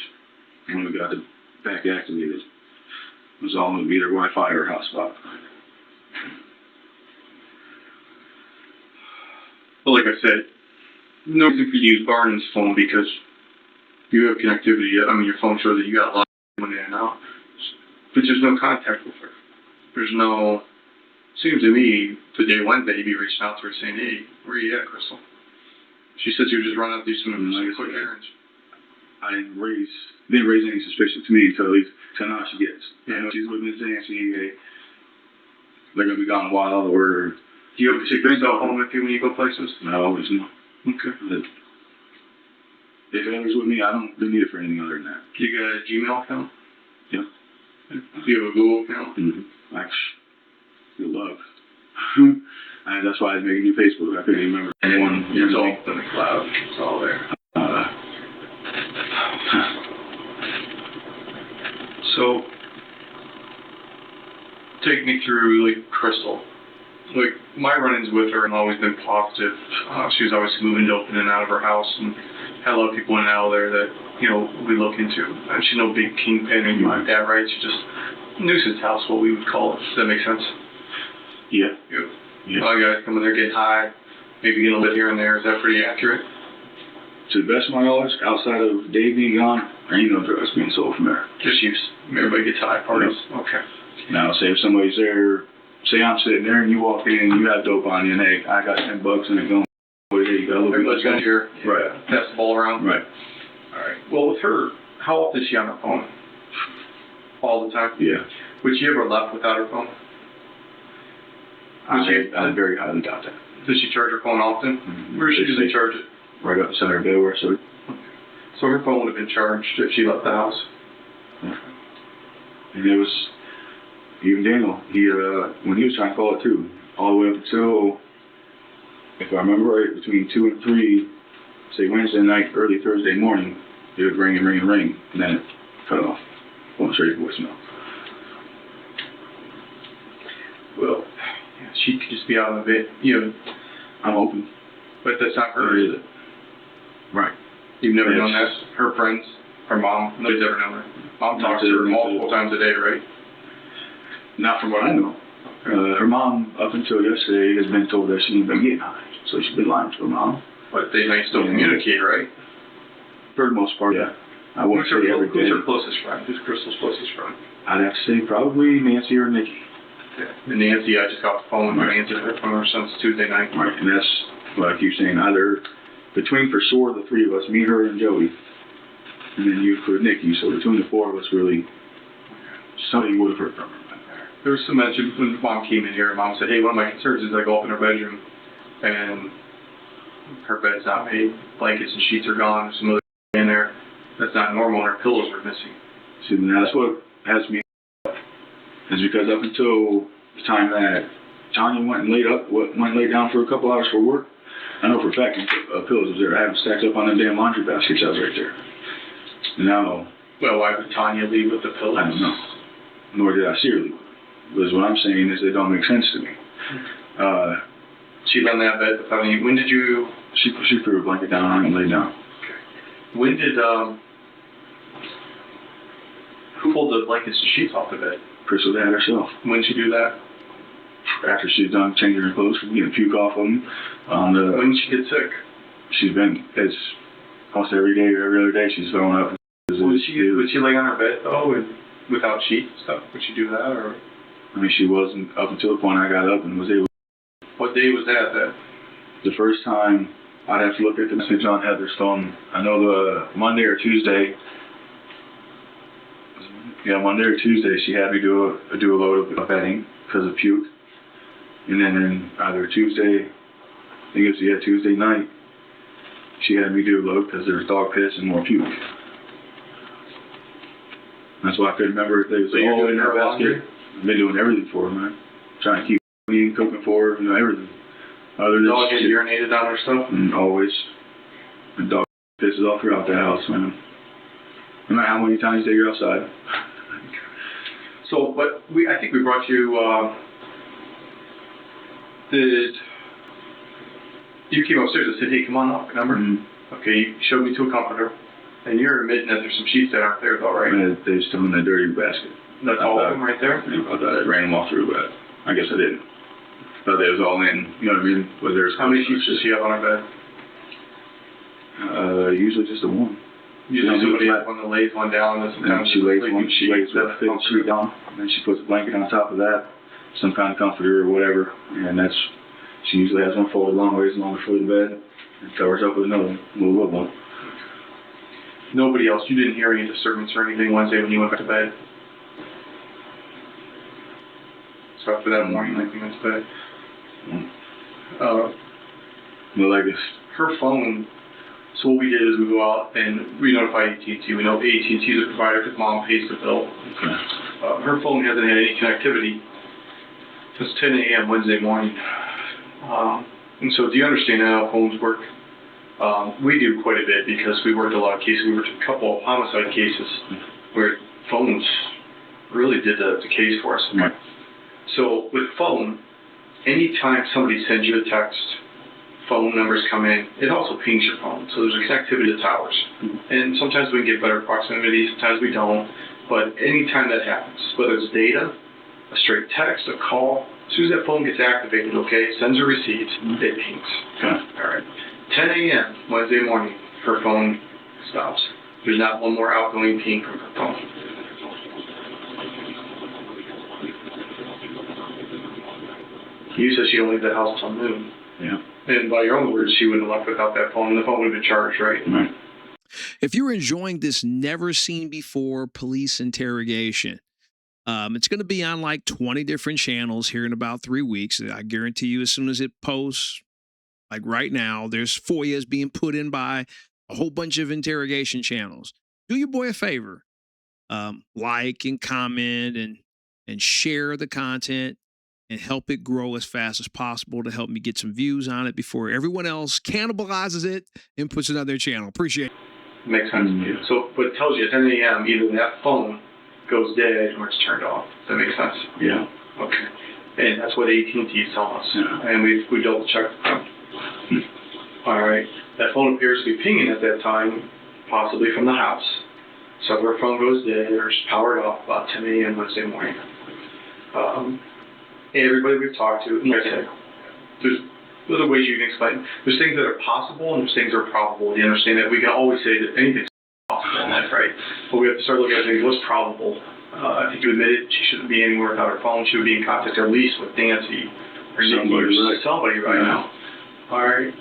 when we got it back activated. It was all going to be either Wi-Fi or hotspot. Well, like I said, no reason for you to use Barney's phone because you have connectivity. I mean, your phone shows that you got a lot of money in and out. But there's no contact with her. There's no... Seems to me, today, Wednesday, you'd be reaching out to her saying, hey, where are you at, Crystal? She said she was just running out to do some quick errands. I didn't raise any suspicion to me until now she gets. Yeah, I know she's with Miss Nancy. They're going to be gone a while, or... Do you ever take your cell phone with you when you go places? No, always no. Okay. If Amber's with me, I don't really need it for anything other than that. Do you got a Gmail account? Yeah. Do you have a Google account? Mm-hmm. Good luck. And that's why I was making you Facebook. I couldn't remember anyone. It's all in the cloud. It's all there. So, take me through, like, Crystal. Like, my run-ins with her have always been positive. She was always moving dope in and out of her house, and had a lot of people in and out of there that, you know, we look into. And she's no big kingpin or anything like that, right? She's just nuisance house, what we would call it. Does that make sense? Yeah. A lot of guys come in there, get high, maybe get a bit here and there. Is that pretty accurate? To the best of my knowledge, outside of Dave being gone, there ain't no drugs being sold from there. Just use. Everybody gets high parties. Yep. Okay. Now, say if somebody's there, say I'm sitting there and you walk in and you have dope on you and hey, I got $10 and it's going, you got a little everybody's bit going to hear. Right. Pass the ball around. Right. All right. Well, with her, how often is she on her phone? All the time? Yeah. Would she ever left without her phone? I very highly doubt that. Does she charge her phone often? Mm-hmm. Where does she usually charge it? Right up beside her bed where so. So her phone would have been charged if she left the house. Yeah. And it was even Daniel. He when he was trying to call it too, all the way up until, if I remember right, between 2 and 3, say Wednesday night, early Thursday morning, it would ring and ring and ring, and then it cut off. Going straight to voicemail. Well, yeah, she could just be out of it. You know, I'm open. but that's not her, is it? Right. You've never known that? Her friends, her mom, nobody's ever known her. Mom talks to her multiple times a day, right? Not from what I know. Her mom, up until yesterday, has been told that she ain't been getting high. So she's been lying to her mom. But they might still communicate, right? For the most part, yeah. I won't say every day. Who's her closest friend? Who's Crystal's closest friend? I'd have to say probably Nancy or Nikki. Yeah. And Nancy, I just got the phone with Nancy from her since Tuesday night. Right, and that's what I keep saying. Either between for sure the three of us, me, her, and Joey, and then you for Nikki. So between the four of us, really, somebody would have heard from her. There was some mention when Mom came in here. Mom said, "Hey, one of my concerns is I go up in her bedroom, and her bed's not made. Blankets and sheets are gone. There's some other in there that's not normal, and her pillows are missing." See, now that's what has me. Is because up until the time that Tanya went and laid down for a couple hours for work, I know for a fact pillows was there. I have them stacked up on them damn laundry baskets that was right there. Now, well, why would Tanya leave with the pillows? I don't know. Nor did I see her leave. Because what I'm saying is they don't make sense to me. She lay on that bed without any. When did you? She threw her blanket down on it and laid down. Okay. When did who pulled the blankets and sheets off the bed? Crystal did herself. When did she do that? After she's done changing her clothes, getting puke off of them. When did she get sick? It's almost every day or every other day she's throwing up. Would she lay on her bed though, and without sheets and stuff? Would she do that, or? I mean, she wasn't up until the point I got up and was able. What day was that then? The first time, I'd have to look at the message on Heather's phone. I know the Monday or Tuesday. Yeah, Monday or Tuesday, she had me do a load of bedding because of puke. And then either Tuesday, I think it was Tuesday night, she had me do a load because there was dog piss and more puke. That's why I couldn't remember if they was all in her basket. I've been doing everything for her, man. Trying to keep clean, cooking for her, everything. Other than dog get urinated on her stuff? Always. The dog pisses all throughout the house, man. No matter how many times they go outside. So, but I think we brought you, you came upstairs and said, "Hey, come on up," remember? Mm-hmm. Okay, you showed me to a comforter. And you're admitting that there's some sheets that aren't there though, right? They're still in the dirty basket. That's all of them right there? I thought I ran them all through, but I guess I didn't. Thought they was all in, you know what I mean? But there's How many sheets does she have on her bed? Usually just the one. Usually somebody lays one down and sometimes she lays with a fitted sheet down, and then she puts a blanket on top of that, some kind of comforter or whatever, and she usually has one folded long ways along the foot of the bed, and covers up with another little one. Nobody else, you didn't hear any disturbance or anything Wednesday when you went back to bed? So after that morning, like you went to bed? Like this. Her phone, so what we did is we go out and we notify AT&T. We know AT&T is a provider because mom pays the bill. Okay. Her phone hasn't had any connectivity since 10 a.m. Wednesday morning. And so do you understand how phones work? We do quite a bit because we worked a lot of cases. We worked a couple of homicide cases where phones really did the case for us. Right. So with phone, anytime somebody sends you a text, phone numbers come in, it also pings your phone. So there's a connectivity to towers. And sometimes we can get better proximity, sometimes we don't. But anytime that happens, whether it's data, a straight text, a call, as soon as that phone gets activated, okay, sends a receipt, it pings. Okay. All right. 10 a.m. Wednesday morning, her phone stops. There's not one more outgoing ping from her phone. You said she don't leave the house till noon. Yeah. And by your own words, she wouldn't have left without that phone. The phone would have been charged, right? Right. If you're enjoying this never seen before police interrogation, it's going to be on like 20 different channels here in about 3 weeks. I guarantee you, as soon as it posts, like right now, there's FOIAs being put in by a whole bunch of interrogation channels. Do your boy a favor. Like and comment and share the content and help it grow as fast as possible to help me get some views on it before everyone else cannibalizes it and puts it on their channel. Appreciate it. Makes sense. Mm-hmm. So, but it tells you at 10 a.m. either that phone goes dead or it's turned off. Does that make sense? Yeah. Okay. And that's what AT&T is telling us. Yeah. And we double checked. All right. That phone appears to be pinging at that time, possibly from the house. So if her phone goes dead or it's powered off about 10 a.m. Wednesday morning. Everybody we've talked to, like I said, there's other ways you can explain. There's things that are possible and there's things that are probable. You understand that? We can always say that anything's possible in life, right? But we have to start looking at things. What's probable? I think you admitted she shouldn't be anywhere without her phone. She would be in contact at least with Nancy or somebody right now. All right.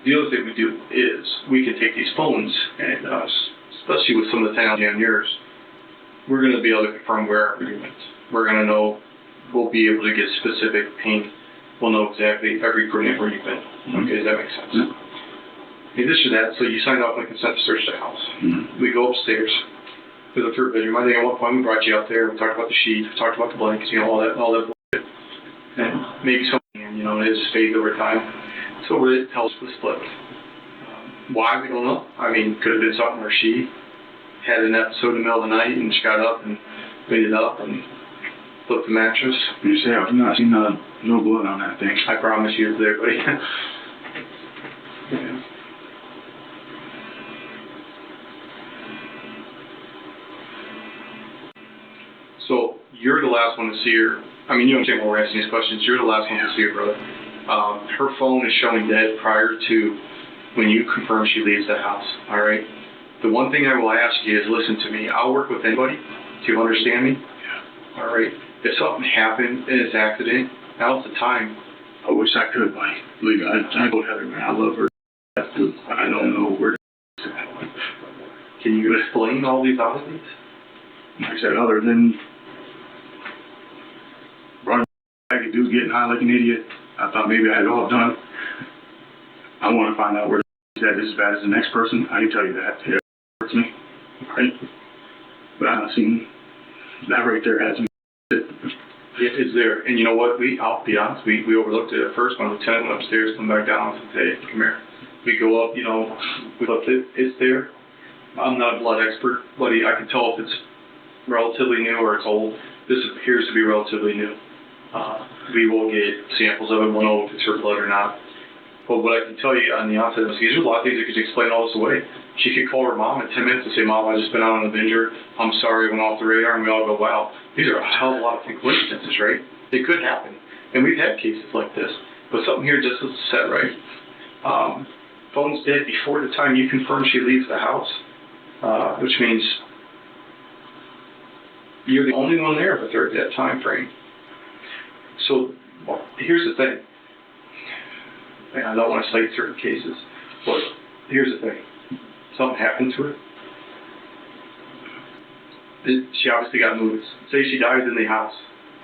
The other thing we do is we can take these phones and, especially with some of the technology on yours, we're going to be able to confirm where our agreement. We're going to know, we'll be able to get specific ping. We'll know exactly every coordinate where you've been. Okay, does that make sense? In addition to that, so you signed off on the consent to search the house. We go upstairs to the third bedroom. I think at one point we brought you out there. We talked about the sheet, we talked about the blankets, all that bullshit. And maybe something, it has faded over time. So it tells the split. Why, we don't know. I mean, could have been something where she had an episode in the middle of the night and she got up and cleaned it up and flipped the mattress. You say, I've not seen no blood on that thing. I promise you it's there, buddy. Yeah. So, you're the last one to see her. I mean, you understand why we're asking these questions. You're the last one to see her, brother. Her phone is showing dead prior to when you confirm she leaves the house, all right? The one thing I will ask you is listen to me. I'll work with anybody. Do you understand me? Yeah. All right. If something happened in this accident, now's the time. I wish I could, buddy. Believe me, I told Heather, man, I love her. I don't know where to. Can you explain all these oddities? Like I said, other than running back and dude getting high like an idiot, I thought maybe I had it all done. I want to find out where that is as bad as the next person. I can tell you that. It hurts me, right? But I've seen that right there has me. It's there. And you know what? I'll be honest, we overlooked it at first when the lieutenant went upstairs, come back down and said, hey, come here. We go up, we looked it. It's there. I'm not a blood expert, but I can tell if it's relatively new or it's old. This appears to be relatively new. We will get samples of it. We'll know if it's her blood or not. But what I can tell you on the onset of this, there's a lot of things that could explain all this away. She could call her mom in 10 minutes and say, Mom, I just been out on a binger. I'm sorry, I went off the radar. And we all go, wow, these are a hell of a lot of coincidences, right? They could happen. And we've had cases like this. But something here just isn't set right. Phone's dead before the time you confirm she leaves the house, which means you're the only one there with her at that time frame. So here's the thing. And I don't want to cite certain cases, but here's the thing. Something happened to her. She obviously got moved. Say she dies in the house.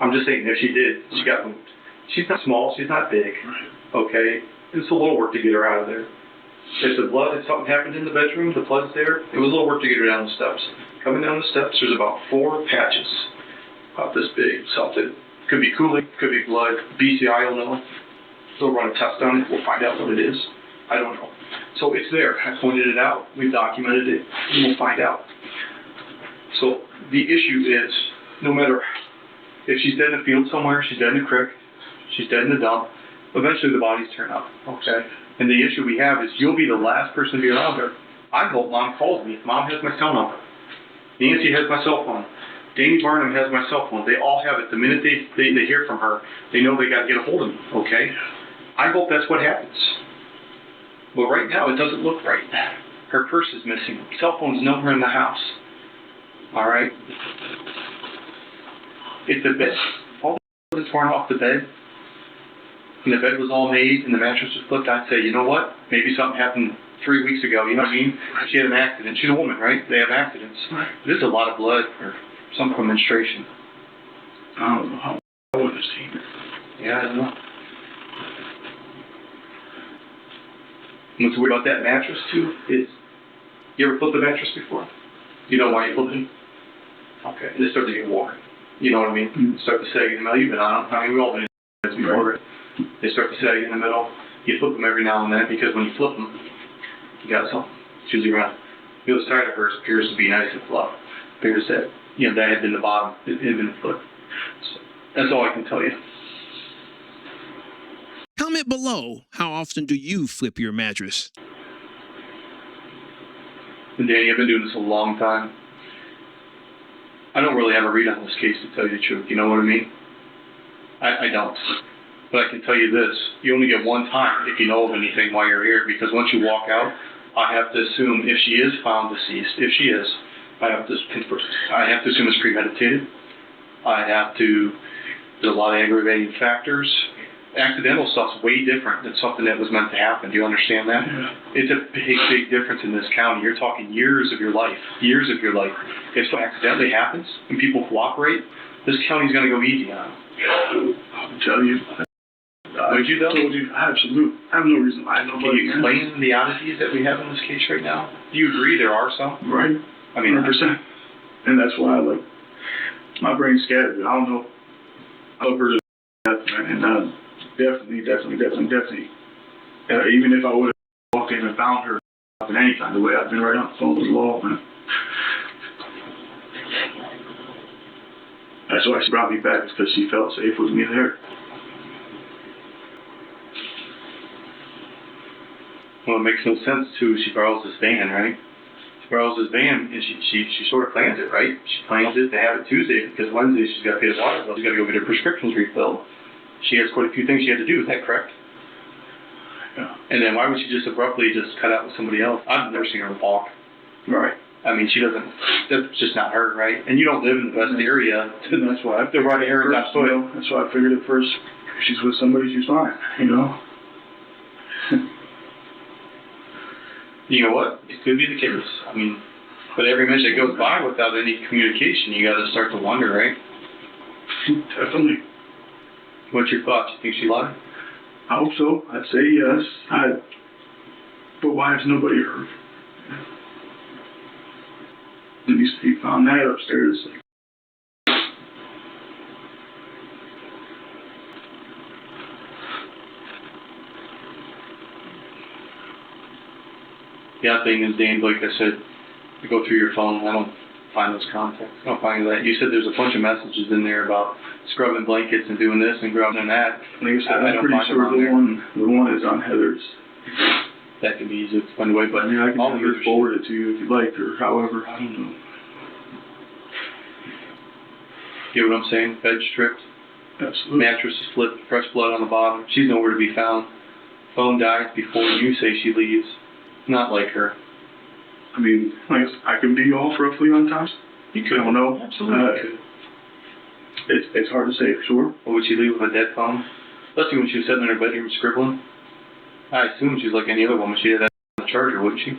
I'm just saying, if she did, she got moved. She's not small, she's not big, okay? It's a little work to get her out of there. If something happened in the bedroom, the blood's there, it was a little work to get her down the steps. Coming down the steps, there's about 4 patches, about this big, something. Could be cooling, could be blood. BCI will know. They'll run a test on it, we'll find out what it is. I don't know. So it's there, I pointed it out, we've documented it, and we'll find out. So the issue is, no matter if she's dead in a field somewhere, she's dead in a creek, she's dead in a dump, eventually the bodies turn up, okay? And the issue we have is you'll be the last person to be around her. I hope Mom calls me. Mom has my cell number. Nancy has my cell phone. Danny Barnum has my cell phone. They all have it. The minute they hear from her, they know they got to get a hold of me, okay? I hope that's what happens. But right now, it doesn't look right. Her purse is missing. Cell phone's nowhere in the house. All right? If the bed, all the was torn off the bed, and the bed was all made, and the mattress was flipped, I'd say, you know what? Maybe something happened 3 weeks ago, you know what I mean? She had an accident. She's a woman, right? They have accidents. There's a lot of blood, or some from menstruation. I don't know how I would have seen it. Yeah, I don't know. What's weird about that mattress, too, is you ever flipped a mattress before? You know why you flipped it? Okay. They start to get worn. You know what I mean? Mm-hmm. Start to sag in the middle. You've been on them. I mean, we've all been in this before, right? They start to sag in the middle. You flip them every now and then because when you flip them, you got something. It's usually around. The other side of hers appears to be nice and fluff. Appears that, you know, that had been the bottom. It had been flipped. So that's all I can tell you. Comment below, how often do you flip your mattress? And Danny, I've been doing this a long time. I don't really have a read on this case, to tell you the truth. You know what I mean? I don't. But I can tell you this. You only get one time if you know of anything while you're here, because once you walk out, I have to assume if she is found deceased, if she is, I have to assume it's premeditated. There's a lot of aggravating factors. Accidental stuff's way different than something that was meant to happen. Do you understand that? Yeah. It's a big, big difference in this county. You're talking years of your life. Years of your life. If something accidentally happens and people cooperate, this county's going to go easy on them. I'll tell you. Would you, though? I told you, absolutely. I have no reason why. Can you explain the oddities that we have in this case right now? Do you agree there are some? Right. I mean, 100%. And that's why, my brain's scattered. I don't know. I've heard of that, and definitely. Even if I would have walked in and found her in any kind of way, I've been right on the phone with the law, man. That's why she brought me back, because she felt safe with me there. Well, it makes no sense, too. She borrows this van, right? She borrows this van, and she sort of plans it, right? She plans it to have it Tuesday, because Wednesday she's got to pay the water bill. She's got to go get her prescriptions refilled. She has quite a few things she had to do. Is that correct? Yeah. And then why would she just abruptly just cut out with somebody else? I've never seen her walk. Right. I mean, she doesn't. That's just not her, right? And you don't live in the best area. And that's why they're right here in that foot. That's why I figured at first, if she's with somebody, she's fine. You know. You know what? It could be the case. I mean, but every minute that goes by without any communication, you got to start to wonder, right? Definitely. What's your thoughts? You think she lied? I hope so. I'd say yes. But why has nobody heard? At least he found that upstairs. The other thing is, Dane, like I said, you go through your phone, I don't find those contacts. I don't find that. You said there's a bunch of messages in there about scrubbing blankets and doing this and grabbing that. Like I said, I'm pretty sure the one is on Heather's that could be easy to find a way, but I mean, I can all have the her others- forward it to you if you'd like, or however, I don't know. Get what I'm saying? Bed stripped, Absolutely. mattress is flipped, fresh blood on the bottom. She's nowhere to be found. Phone dies before you say she leaves. Not like her. I mean, I can be off roughly on times. You could. I don't know. Absolutely could. It's hard to say for sure. Or would she leave with a dead phone? Especially when she was sitting in her bedroom scribbling. I assume she's like any other woman. She'd have that on the charger, wouldn't she?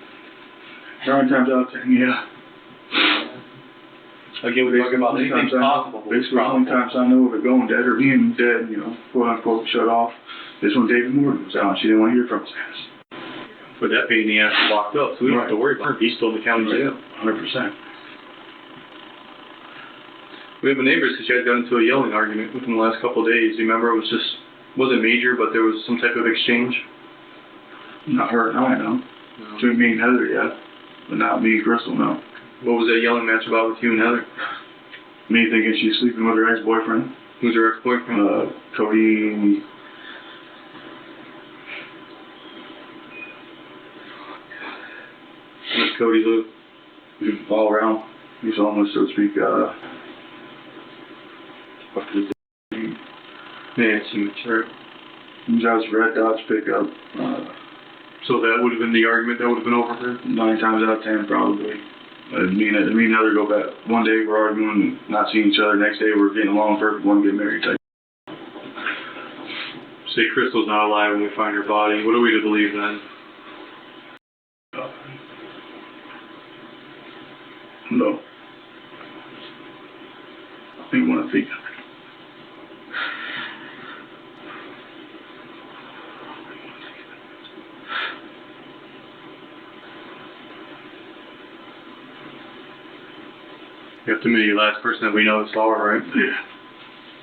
9 times out of 10, yeah. I get what you're talking about. Anything's possible. Basically, the only times I know of it going dead or being dead, quote unquote, shut off, is when David Morgan was out and she didn't want to hear from his ass. But that pain in the ass is locked up, so we don't have to worry about her. He's still in the county jail. 100%. We have a neighbor that said she had got into a yelling argument within the last couple of days. You remember? It wasn't major, but there was some type of exchange. Not her, no, I know. No. Between me and Heather, yeah. But not me and Crystal, no. What was that yelling match about with you and Heather? Me thinking she's sleeping with her ex-boyfriend. Who's her ex-boyfriend? Cody. Where's Cody live? He's all around. He's homeless, so to speak. What is it? Yeah, it's immature. He was out his red Dodge pickup. So that would have been the argument that would have been over her? 9 times out of 10, probably. Me and Heather go back. One day we're arguing, not seeing each other. Next day we're getting along perfect, want to get married type. Say Crystal's not alive when we find her body. What are we to believe then? No. I want to think. You have to be the last person that we know that saw her, right? Yeah.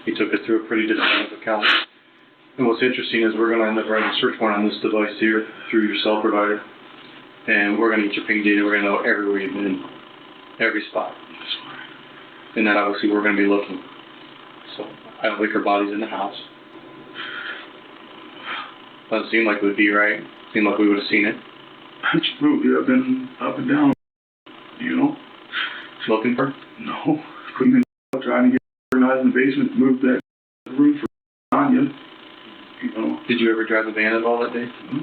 He took us through a pretty definitive account. And what's interesting is we're going to end up writing a search warrant on this device here through your cell provider. And we're going to get your ping data. We're going to know everywhere you've been, every spot. And then obviously we're going to be looking. So I don't think her body's in the house. Doesn't seem like it would be, right? Seemed like we would have seen it. Absolutely. I've been up and down, Looking for her? No. Cleaning up, trying to get organized in the basement, move that room for Anya. Did you ever drive the van at all that day? Mm-hmm.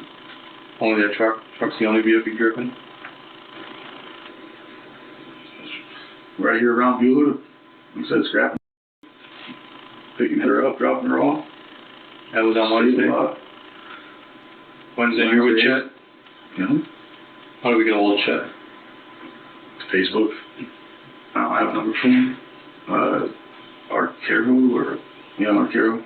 Only that truck? Truck's the only vehicle you've driven? Right here around Beulah. Instead of scrapping. Picking her up, dropping her off. That was on Wednesday? Wednesday, you're with Chet? Yeah. How do we get a hold of Chet? Facebook. I don't have a number for him. Arcaro or Arcaro.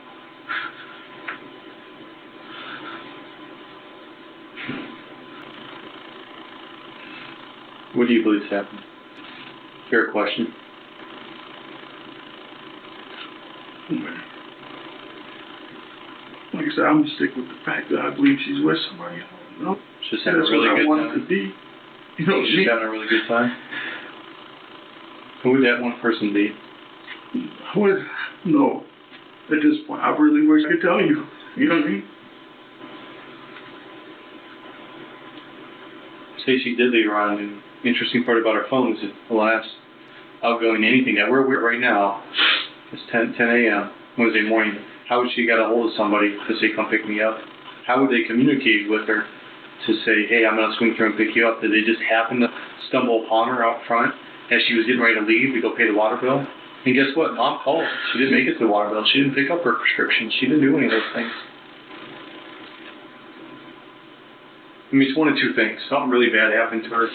What do you believe happened? Fair question. Like I said, I'm gonna stick with the fact that I believe she's with somebody. She's having a That's really what I good want time. it to be. She's having a really good time. Who would that one person be? No. At this point, I really wish I could tell you. You know what I mean? Say she did leave her on, and the interesting part about her phone is that the last outgoing anything that we're right now is 10 a.m. Wednesday morning. How would she get a hold of somebody to say, come pick me up? How would they communicate with her to say, hey, I'm going to swing through and pick you up? Did they just happen to stumble upon her out front as she was getting ready to leave to go pay the water bill? And guess what? Mom called. She didn't make it to the water bill. She didn't pick up her prescription. She didn't do any of those things. I mean, it's one of two things. Something really bad happened to her,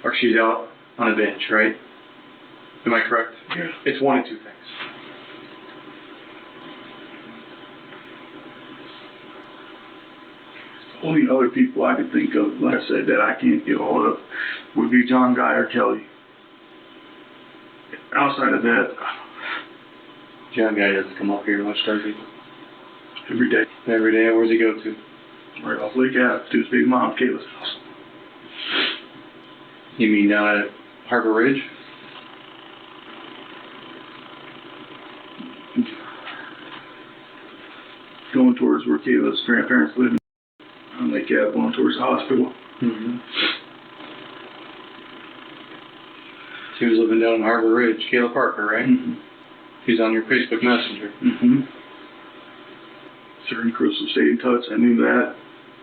or she's out on a bench, right? Am I correct? Yeah. It's one of two things. The only other people I could think of, like I said, that I can't get a hold of would be John Guy or Kelly. Outside of that, John Guy doesn't come up here much, does he? every day, Every day. Where's he go to? right off Lake Ave to his big mom, Kayla's house. You mean down at Harbor Ridge? Going towards where Kayla's grandparents live. on Lake Ave going towards the hospital. Mm-hmm. She was living down in Harbor Ridge, Kayla Parker, right? Mm-hmm. She's on your Facebook Messenger. Mm-hmm. Sir and Crystal stayed in touch. I knew that.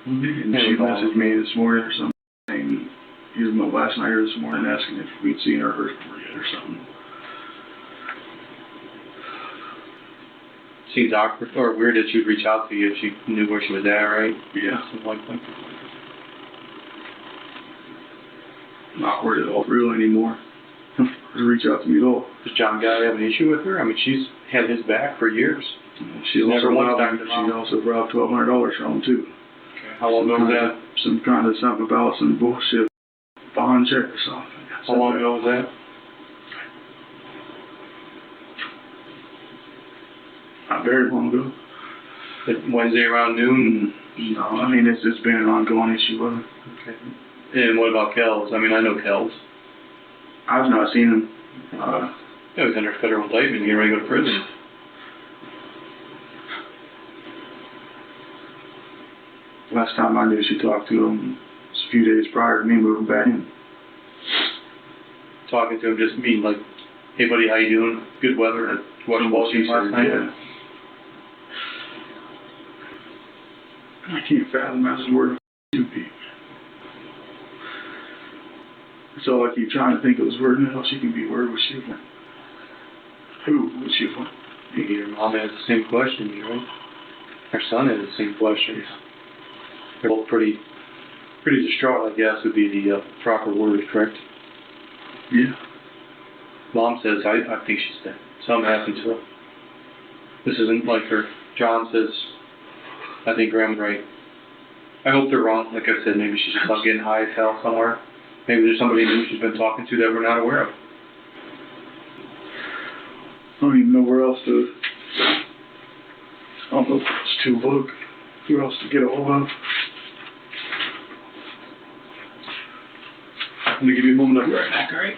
Mm-hmm. And she messaged me this morning or something, saying, he was last night or this morning asking if we'd seen her or heard from her yet or something. Seems awkward or weird that she'd reach out to you if she knew where she was at, right? Yeah. Something like that. Not worried at all, real anymore. To reach out to me at all. Does John Guy have an issue with her? I mean, she's had his back for years. She never once robbed $1,200 from him too. Okay. How long ago was that? Something about some bullshit bond check or something. How long ago was that? Not very long ago. Wednesday around noon? No, I mean, it's been an ongoing issue with him. Okay. And what about Kells? I mean, I know Kells. I've not seen him. He was under federal indictment, getting ready to go to prison. Last time I knew, she talked to him a few days prior to me moving back in. Talking to him, just being like, hey buddy, how you doing? Good weather. Watching ball games last night. Yeah. I can't fathom that's the word to be. So I keep trying to think of this word, and how she can be word with she want. Who would she want? Your mom has the same question, you know? Her son has the same question. They're both pretty distraught, I guess, would be the proper word, correct? Yeah. Mom says, I think she's dead. Something happened to her. This isn't like her. John says, I think Grandma's right. I hope they're wrong. Like I said, maybe she's just out getting high as hell somewhere. Maybe there's somebody new she's been talking to that we're not aware of. I don't even know where else to. I don't know if it's to look. Who else to get a hold of? I'm gonna give you a moment. I'll be right back, alright?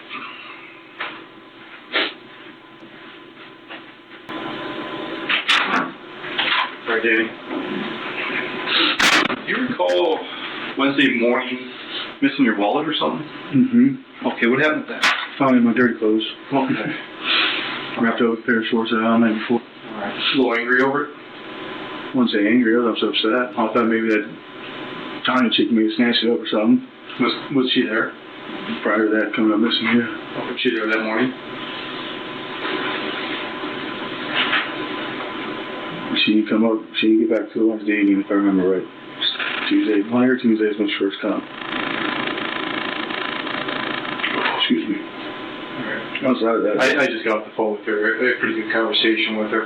Sorry, Danny. Do you recall Wednesday morning missing your wallet or something? Mm-hmm. Okay, what happened with that? Found it in my dirty clothes. Okay. Wrapped up with a pair of shorts that I had on the night before. Alright. A little angry over it? I wouldn't say angry, I was upset. I thought maybe that Tanya chick maybe snatched it up or something. Was she there? Prior to that coming up missing, yeah. Was she there that morning? She didn't come up, she didn't get back till Wednesday evening, if I remember right. Tuesday, Monday or Tuesday is when she first come. Excuse me. Alright. Outside of that, I just got off the phone with her. I had a pretty good conversation with her.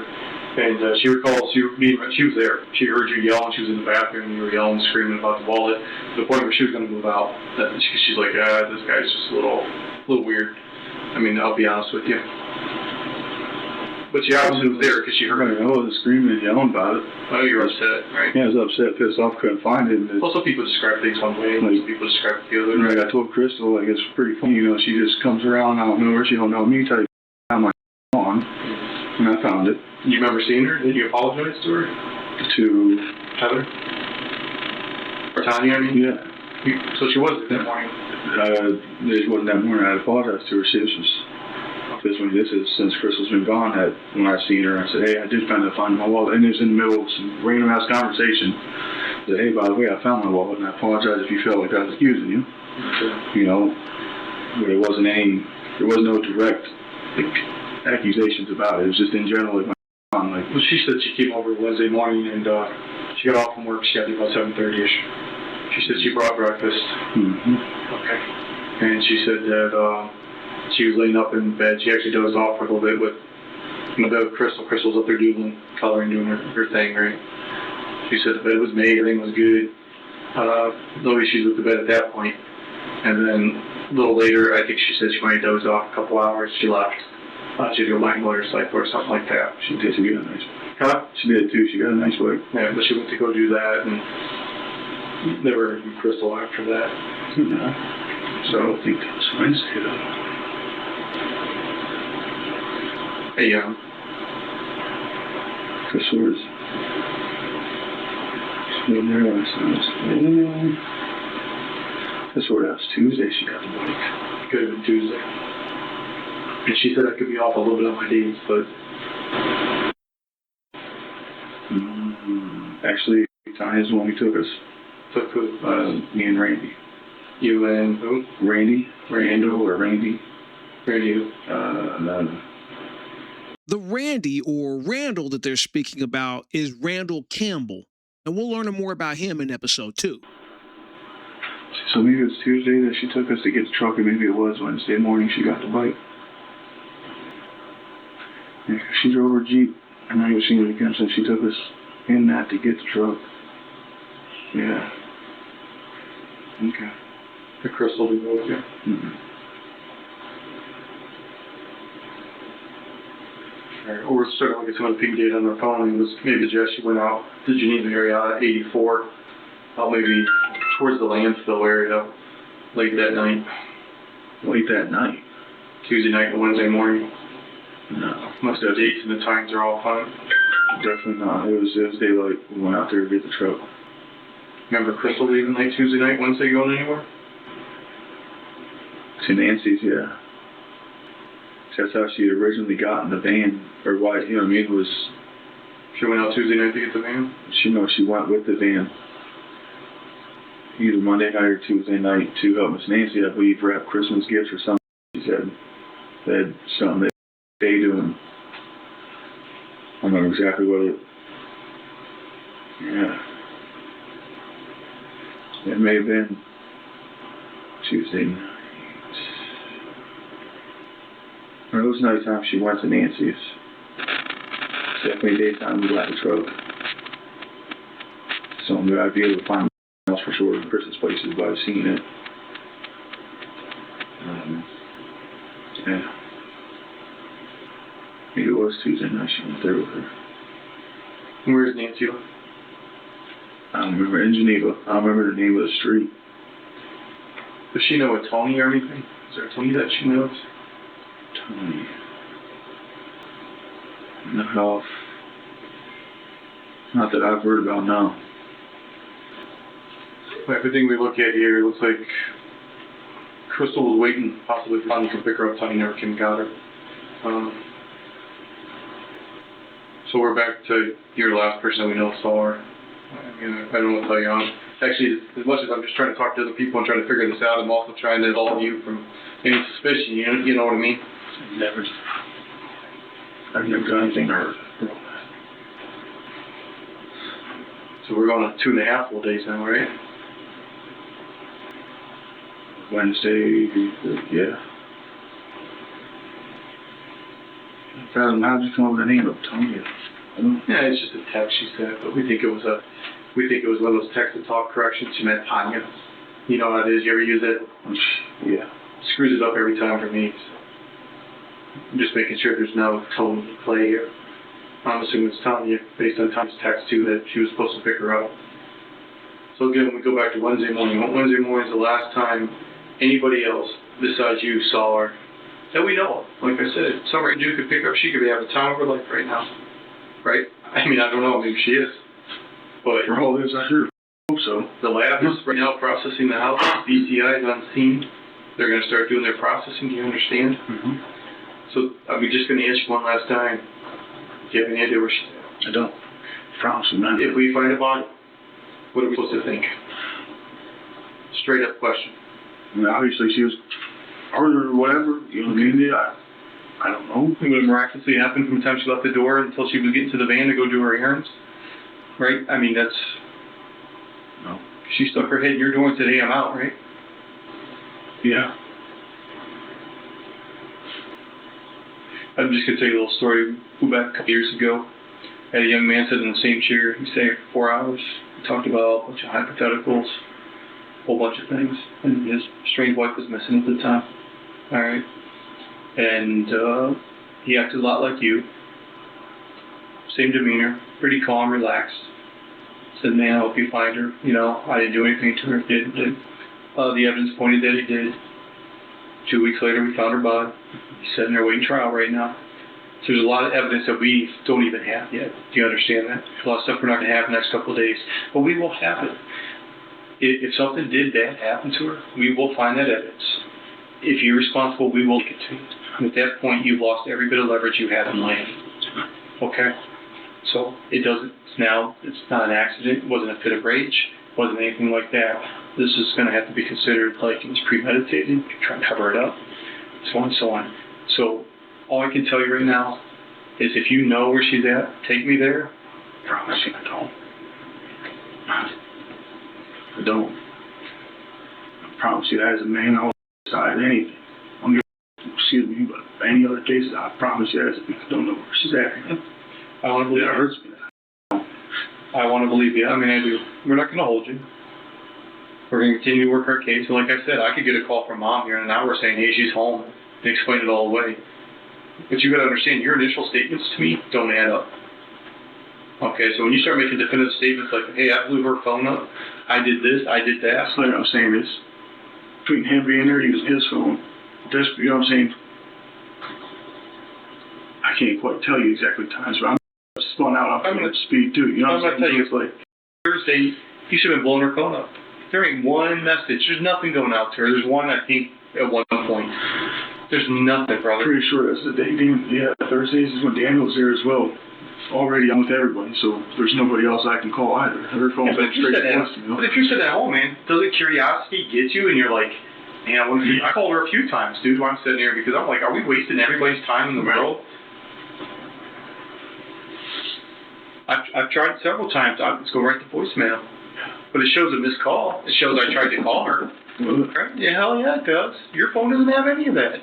And she recalls she was there. She heard you yell, and she was in the bathroom, and you were yelling, screaming about the wallet, to the point where she was going to move out. She's like, this guy's just a little weird. I mean, I'll be honest with you. But she obviously was there because she heard I wasn't screaming and yelling about it. Oh, you were upset, right? Yeah, I was upset, pissed off, couldn't find it. Well, some people describe things one way, and some people describe it the other. Right, I told Crystal, like, it's pretty funny, you know, she just comes around, I don't know her, she don't know me, type. I'm like, on, and I found it. You remember seeing her? Did you apologize to her? To Heather? Or Tanya, I mean? Yeah. So she was there that morning? It wasn't that morning, I apologized to her. This is since Crystal's been gone, that when I seen her, I said, hey, I did find my wallet, and it was in the middle of some random ass conversation. I said, hey, by the way, I found my wallet, and I apologize if you felt like I was accusing you. Okay. You know, but there was no direct, like, accusations about it. It was just in general, like, Well, she said she came over Wednesday morning and she got off from work. She got there about 7:30ish. She said she brought breakfast. Mm-hmm. Okay. And she said that she was laying up in bed. She actually dozed off for a little bit in the bed with Crystal. Crystal's up there doodling, coloring, doing her thing, right? She said the bed was made, everything was good. No issues with the bed at that point. And then a little later, I think she said she might have dozed off a couple hours. She left. She did a mind lawyer site or something like that. She did, she got a nice one. Huh? She did too, she got a nice work. Yeah, but she went to go do that and never heard from Crystal after that. Yeah. So I don't think that was Wednesday though. Hey, Crystal was I swear that was Tuesday she got the bike. Could have been Tuesday. And she said I could be off a little bit on my days, but Actually, Tanya's the one who took us. took who? Me and Randy. You and who? Randy? Randall or Randy? Randy who? The Randy or Randall that they're speaking about is Randall Campbell, and we'll learn more about him in episode 2. So maybe it was Tuesday that she took us to get the truck, or maybe it was Wednesday morning she got the bike. Yeah, she drove her Jeep, and I haven't seen it again since she took us in that to get the truck. Yeah. Okay. The Crystal we both here. Alright, well, we're starting to look at some of the peak data on their phone. It was maybe Jesse went out to Geneva area at 84, out maybe towards the landfill area late that night. Late that night? Tuesday night and Wednesday morning. No. Must have dates and the times are all fine. Definitely not. It was daylight. We went out there to get the truck. Remember Crystal leaving late Tuesday night, Wednesday going anywhere? To Nancy's, yeah. That's how she had originally gotten the van, or why, you know what I mean, was... She went out Tuesday night to get the van? She went with the van. Either Monday night or Tuesday night to help Miss Nancy, I believe, wrap Christmas gifts or something. She said they had something that they doing. I don't know exactly what it... Yeah. It may have been Tuesday night. Or it was nighttime she went to Nancy's. Definitely daytime we got the truck. So I'd be able to find else for sure in Chris's places, but I've seen it. Yeah. Maybe it was Tuesday night she went there with her. Where's Nancy? I don't remember. In Geneva. I don't remember the name of the street. Does she know a Tony or anything? Is there a Tony that she knows? Tony. No. Not that I've heard about, no. Everything we look at here looks like Crystal was waiting possibly for Tony to pick her up. Tony never came and got her. So we're back to your last person we know saw her. I mean, I don't know what to tell you. Actually, as much as I'm just trying to talk to other people and trying to figure this out, I'm also trying to involve you from any suspicion. You know what I mean? I've never done anything to her. So we're going on 2.5 full days now, right? Wednesday, yeah. How'd you come up with the name of Tony? Yeah, it's just a text she said, but we think it was one of those text to talk corrections. She meant Tanya. You know how it is. You ever use it? Yeah. Screws it up every time for me. So I'm just making sure there's no tone play here. I'm assuming it's Tanya, based on Tanya's text too, that she was supposed to pick her up. So again, we go back to Wednesday morning. Wednesday morning is the last time anybody else besides you saw her that we know of. Like I said, Summer and Duke could pick her up. She could be having the time of her life right now. Right? I mean, I don't know. Maybe she is. But for all this, I sure hope so. The lab is right now processing the house. BCI is on scene. They're going to start doing their processing. Do you understand? Mm-hmm. So I'm just going to ask you one last time. Do you have any idea where she's at? I don't. Promise you not. If we find a body, what are we supposed to think? Straight up question. I mean, obviously she was murdered or whatever. You know what I mean? I don't know. It would have miraculously happened from the time she left the door until she was getting to the van to go do her errands. Right? I mean, that's... No. She stuck her head in your door and said, hey, I'm out, right? Yeah. I'm just going to tell you a little story. Go back a couple years ago. I had a young man sit in the same chair. He stayed for 4 hours. We talked about a bunch of hypotheticals, a whole bunch of things. And his strange wife was missing at the time. All right? And he acted a lot like you. Same demeanor. Pretty calm, relaxed. Said, man, I hope you find her. You know, I didn't do anything to her. Did. The evidence pointed that he did. 2 weeks later, we found her body. She's sitting there waiting trial right now. So there's a lot of evidence that we don't even have yet. Do you understand that? A lot of stuff we're not going to have in the next couple of days. But we will have it. If something did bad happen to her, we will find that evidence. If you're responsible, we will get to it. And at that point, you've lost every bit of leverage you have in land. Okay? So it doesn't, now, it's not an accident. It wasn't a fit of rage. It wasn't anything like that. This is going to have to be considered like it's premeditated. You're trying to cover it up. So on and so on. So all I can tell you right now is if you know where she's at, take me there. I promise you I don't. I don't. I promise you that as a man, I'll decide anything. Excuse me, but any other cases, I promise you as a man, I don't know where she's at. I want to believe It hurts me. I want to believe you. I mean, I do. We're not going to hold you. We're going to continue to work our case. And like I said, I could get a call from Mom here in an hour saying, hey, she's home, and explain it all away. But you got to understand, your initial statements to me don't add up. Okay, so when you start making definitive statements like, hey, I blew her phone up, I did this, I did that. Like I'm saying this, between him being there using his phone, this, you know what I'm saying? I can't quite tell you exactly times, but I'm spun out off the speed too. You know what I'm saying? It's like Thursday, you should have been blowing her phone up. There ain't one message. There's nothing going out to her. There's one, I think, at one point. There's nothing, brother. Pretty sure that's the day. Yeah, Thursdays is when Daniel's there as well. Already I'm with everybody, so there's nobody else I can call either. Her phone's been straight to us, you know? But if you're sitting at home, man, doesn't curiosity get you and you're like, man, I called her a few times, dude, while I'm sitting here because I'm like, are we wasting everybody's time in the world? I've tried several times. It's going right to voicemail. But it shows a missed call. It shows I tried to call her. Yeah, hell yeah, it does. Your phone doesn't have any of that.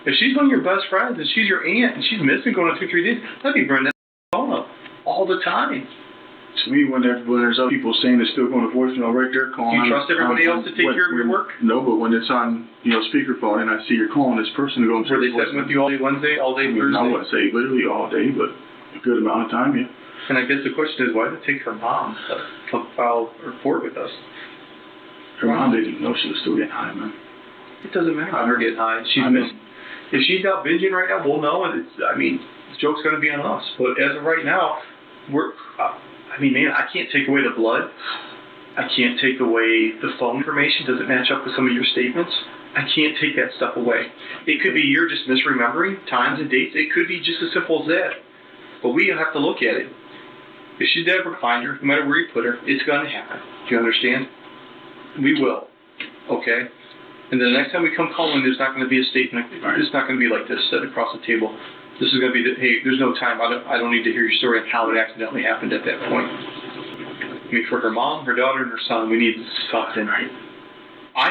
If she's one of your best friends and she's your aunt and she's missing going on 2-3 days, that'd be burning that phone up all the time. To me, when there's other people saying it's still going to voicemail right there calling. Do you trust everybody else to take care of your work? No, but when it's on, speakerphone and I see you're calling this person going to. Were they sitting with you all day Wednesday, all day Thursday? I wouldn't say literally all day, but a good amount of time, yeah. And I guess the question is, why did it take her mom to file a report with us? Her mom didn't know she was still getting high, man. It doesn't matter about her getting high. If she's out binging right now, we'll know. And the joke's going to be on us. But as of right now, I can't take away the blood. I can't take away the phone information. Does it match up with some of your statements? I can't take that stuff away. It could be you're just misremembering times and dates. It could be just as simple as that. But we have to look at it. If she's ever find her, no matter where you put her, it's going to happen. Do you understand? We will. Okay? And then the next time we come calling, there's not going to be a statement. It's not going to be like this, set across the table. This is going to be, hey, there's no time. I don't need to hear your story on how it accidentally happened at that point. I mean, for her mom, her daughter, and her son, we need something. I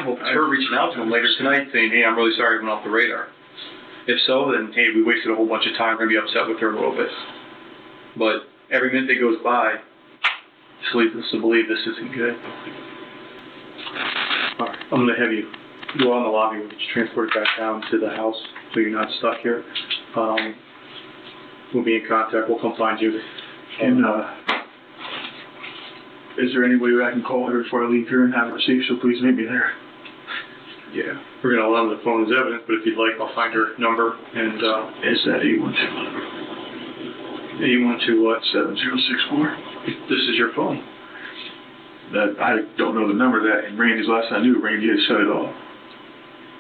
hope it's her reaching out to him later tonight saying, hey, I'm really sorry I went off the radar. If so, then, hey, we wasted a whole bunch of time. We're going to be upset with her a little bit. But every minute that goes by, just leads us to believe this isn't good. All right, I'm going to have you go out in the lobby. We'll get you transported back down to the house so you're not stuck here. We'll be in contact. We'll come find you. And is there any way I can call her before I leave here and have her see? So please meet me there. Yeah, we're going to allow the phone as evidence, but if you'd like, I'll find her number and is that 812 what? 7064. This is your phone. That I don't know the number of that, and Randy's last I knew, Randy had shut it off.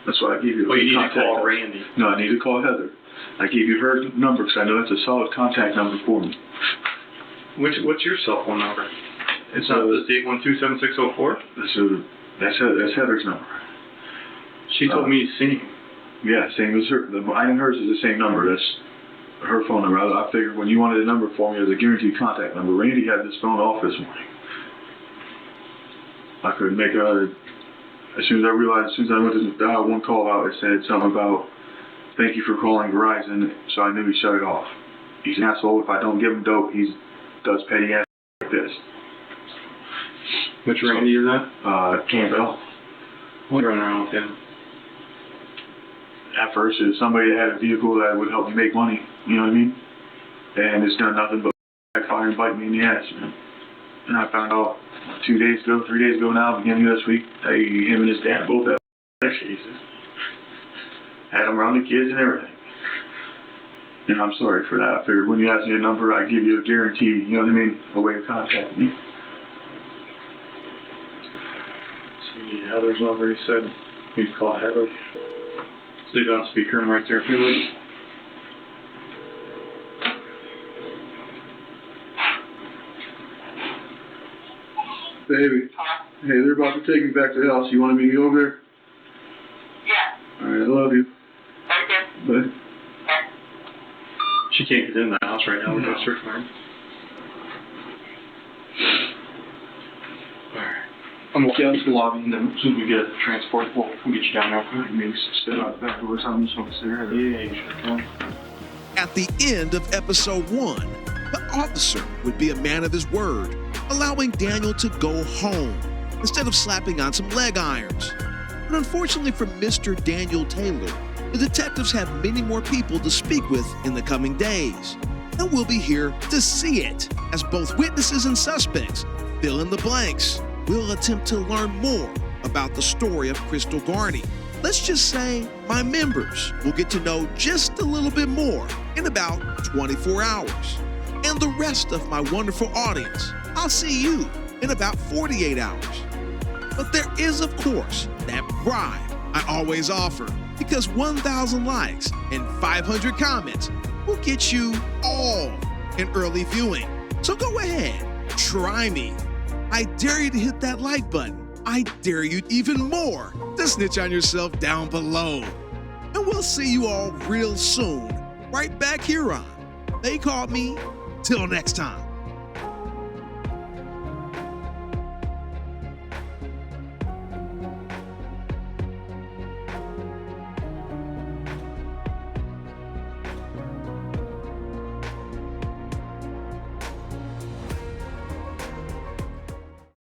That's why I gave you. Oh, you need to call Randy. No, I need to call Heather. I gave you her number because I know that's a solid contact number for me. What's your cell phone number? It's not this 812-7604? That's Heather's number. She told me the same. Yeah, same as her. Mine and hers is the same number. That's her phone number. I figured when you wanted a number for me as a guaranteed contact number, Randy had this phone off this morning. I could make as soon as I went to dial one call out, it said something about, thank you for calling Verizon, so I knew he shut it off. He's an asshole. If I don't give him dope, he does petty ass like this. Which Randy is that? Campbell. What's running around with him? At first, it was somebody that had a vehicle that would help me make money, you know what I mean? And it's done nothing but backfire and bite me in the ass, man. And I found out 3 days ago now, beginning of this week, him and his dad both have sex cases. Had them around the kids and everything. And I'm sorry for that. I figured when you ask me a number, I give you a guarantee, you know what I mean, a way to contact me. See Heather's number, he said. You can call Heather. Leave it on speaker and right there if you like. Baby, hey, they're about to take me back to the house. You want me to go over there? Yeah. All right, I love you. Okay. Bye. She can't get in the house right now. We're going to search for her. Alright. I'm going to get out to the lobby, and then as soon as we get a transport, we'll get you down there. Maybe sit out the back door or something, so it's there. Yeah, you sure can. At the end of episode 1, the officer would be a man of his word, allowing Daniel to go home instead of slapping on some leg irons. But unfortunately for Mr. Daniel Taylor, the detectives have many more people to speak with in the coming days. And we'll be here to see it, as both witnesses and suspects fill in the blanks. We'll attempt to learn more about the story of Crystal Garney. Let's just say my members will get to know just a little bit more in about 24 hours. And the rest of my wonderful audience, I'll see you in about 48 hours. But there is, of course, that bribe I always offer, because 1,000 likes and 500 comments will get you all an early viewing. So go ahead, try me. I dare you to hit that like button. I dare you even more to snitch on yourself down below. And we'll see you all real soon, right back here on They Called Me. Till next time.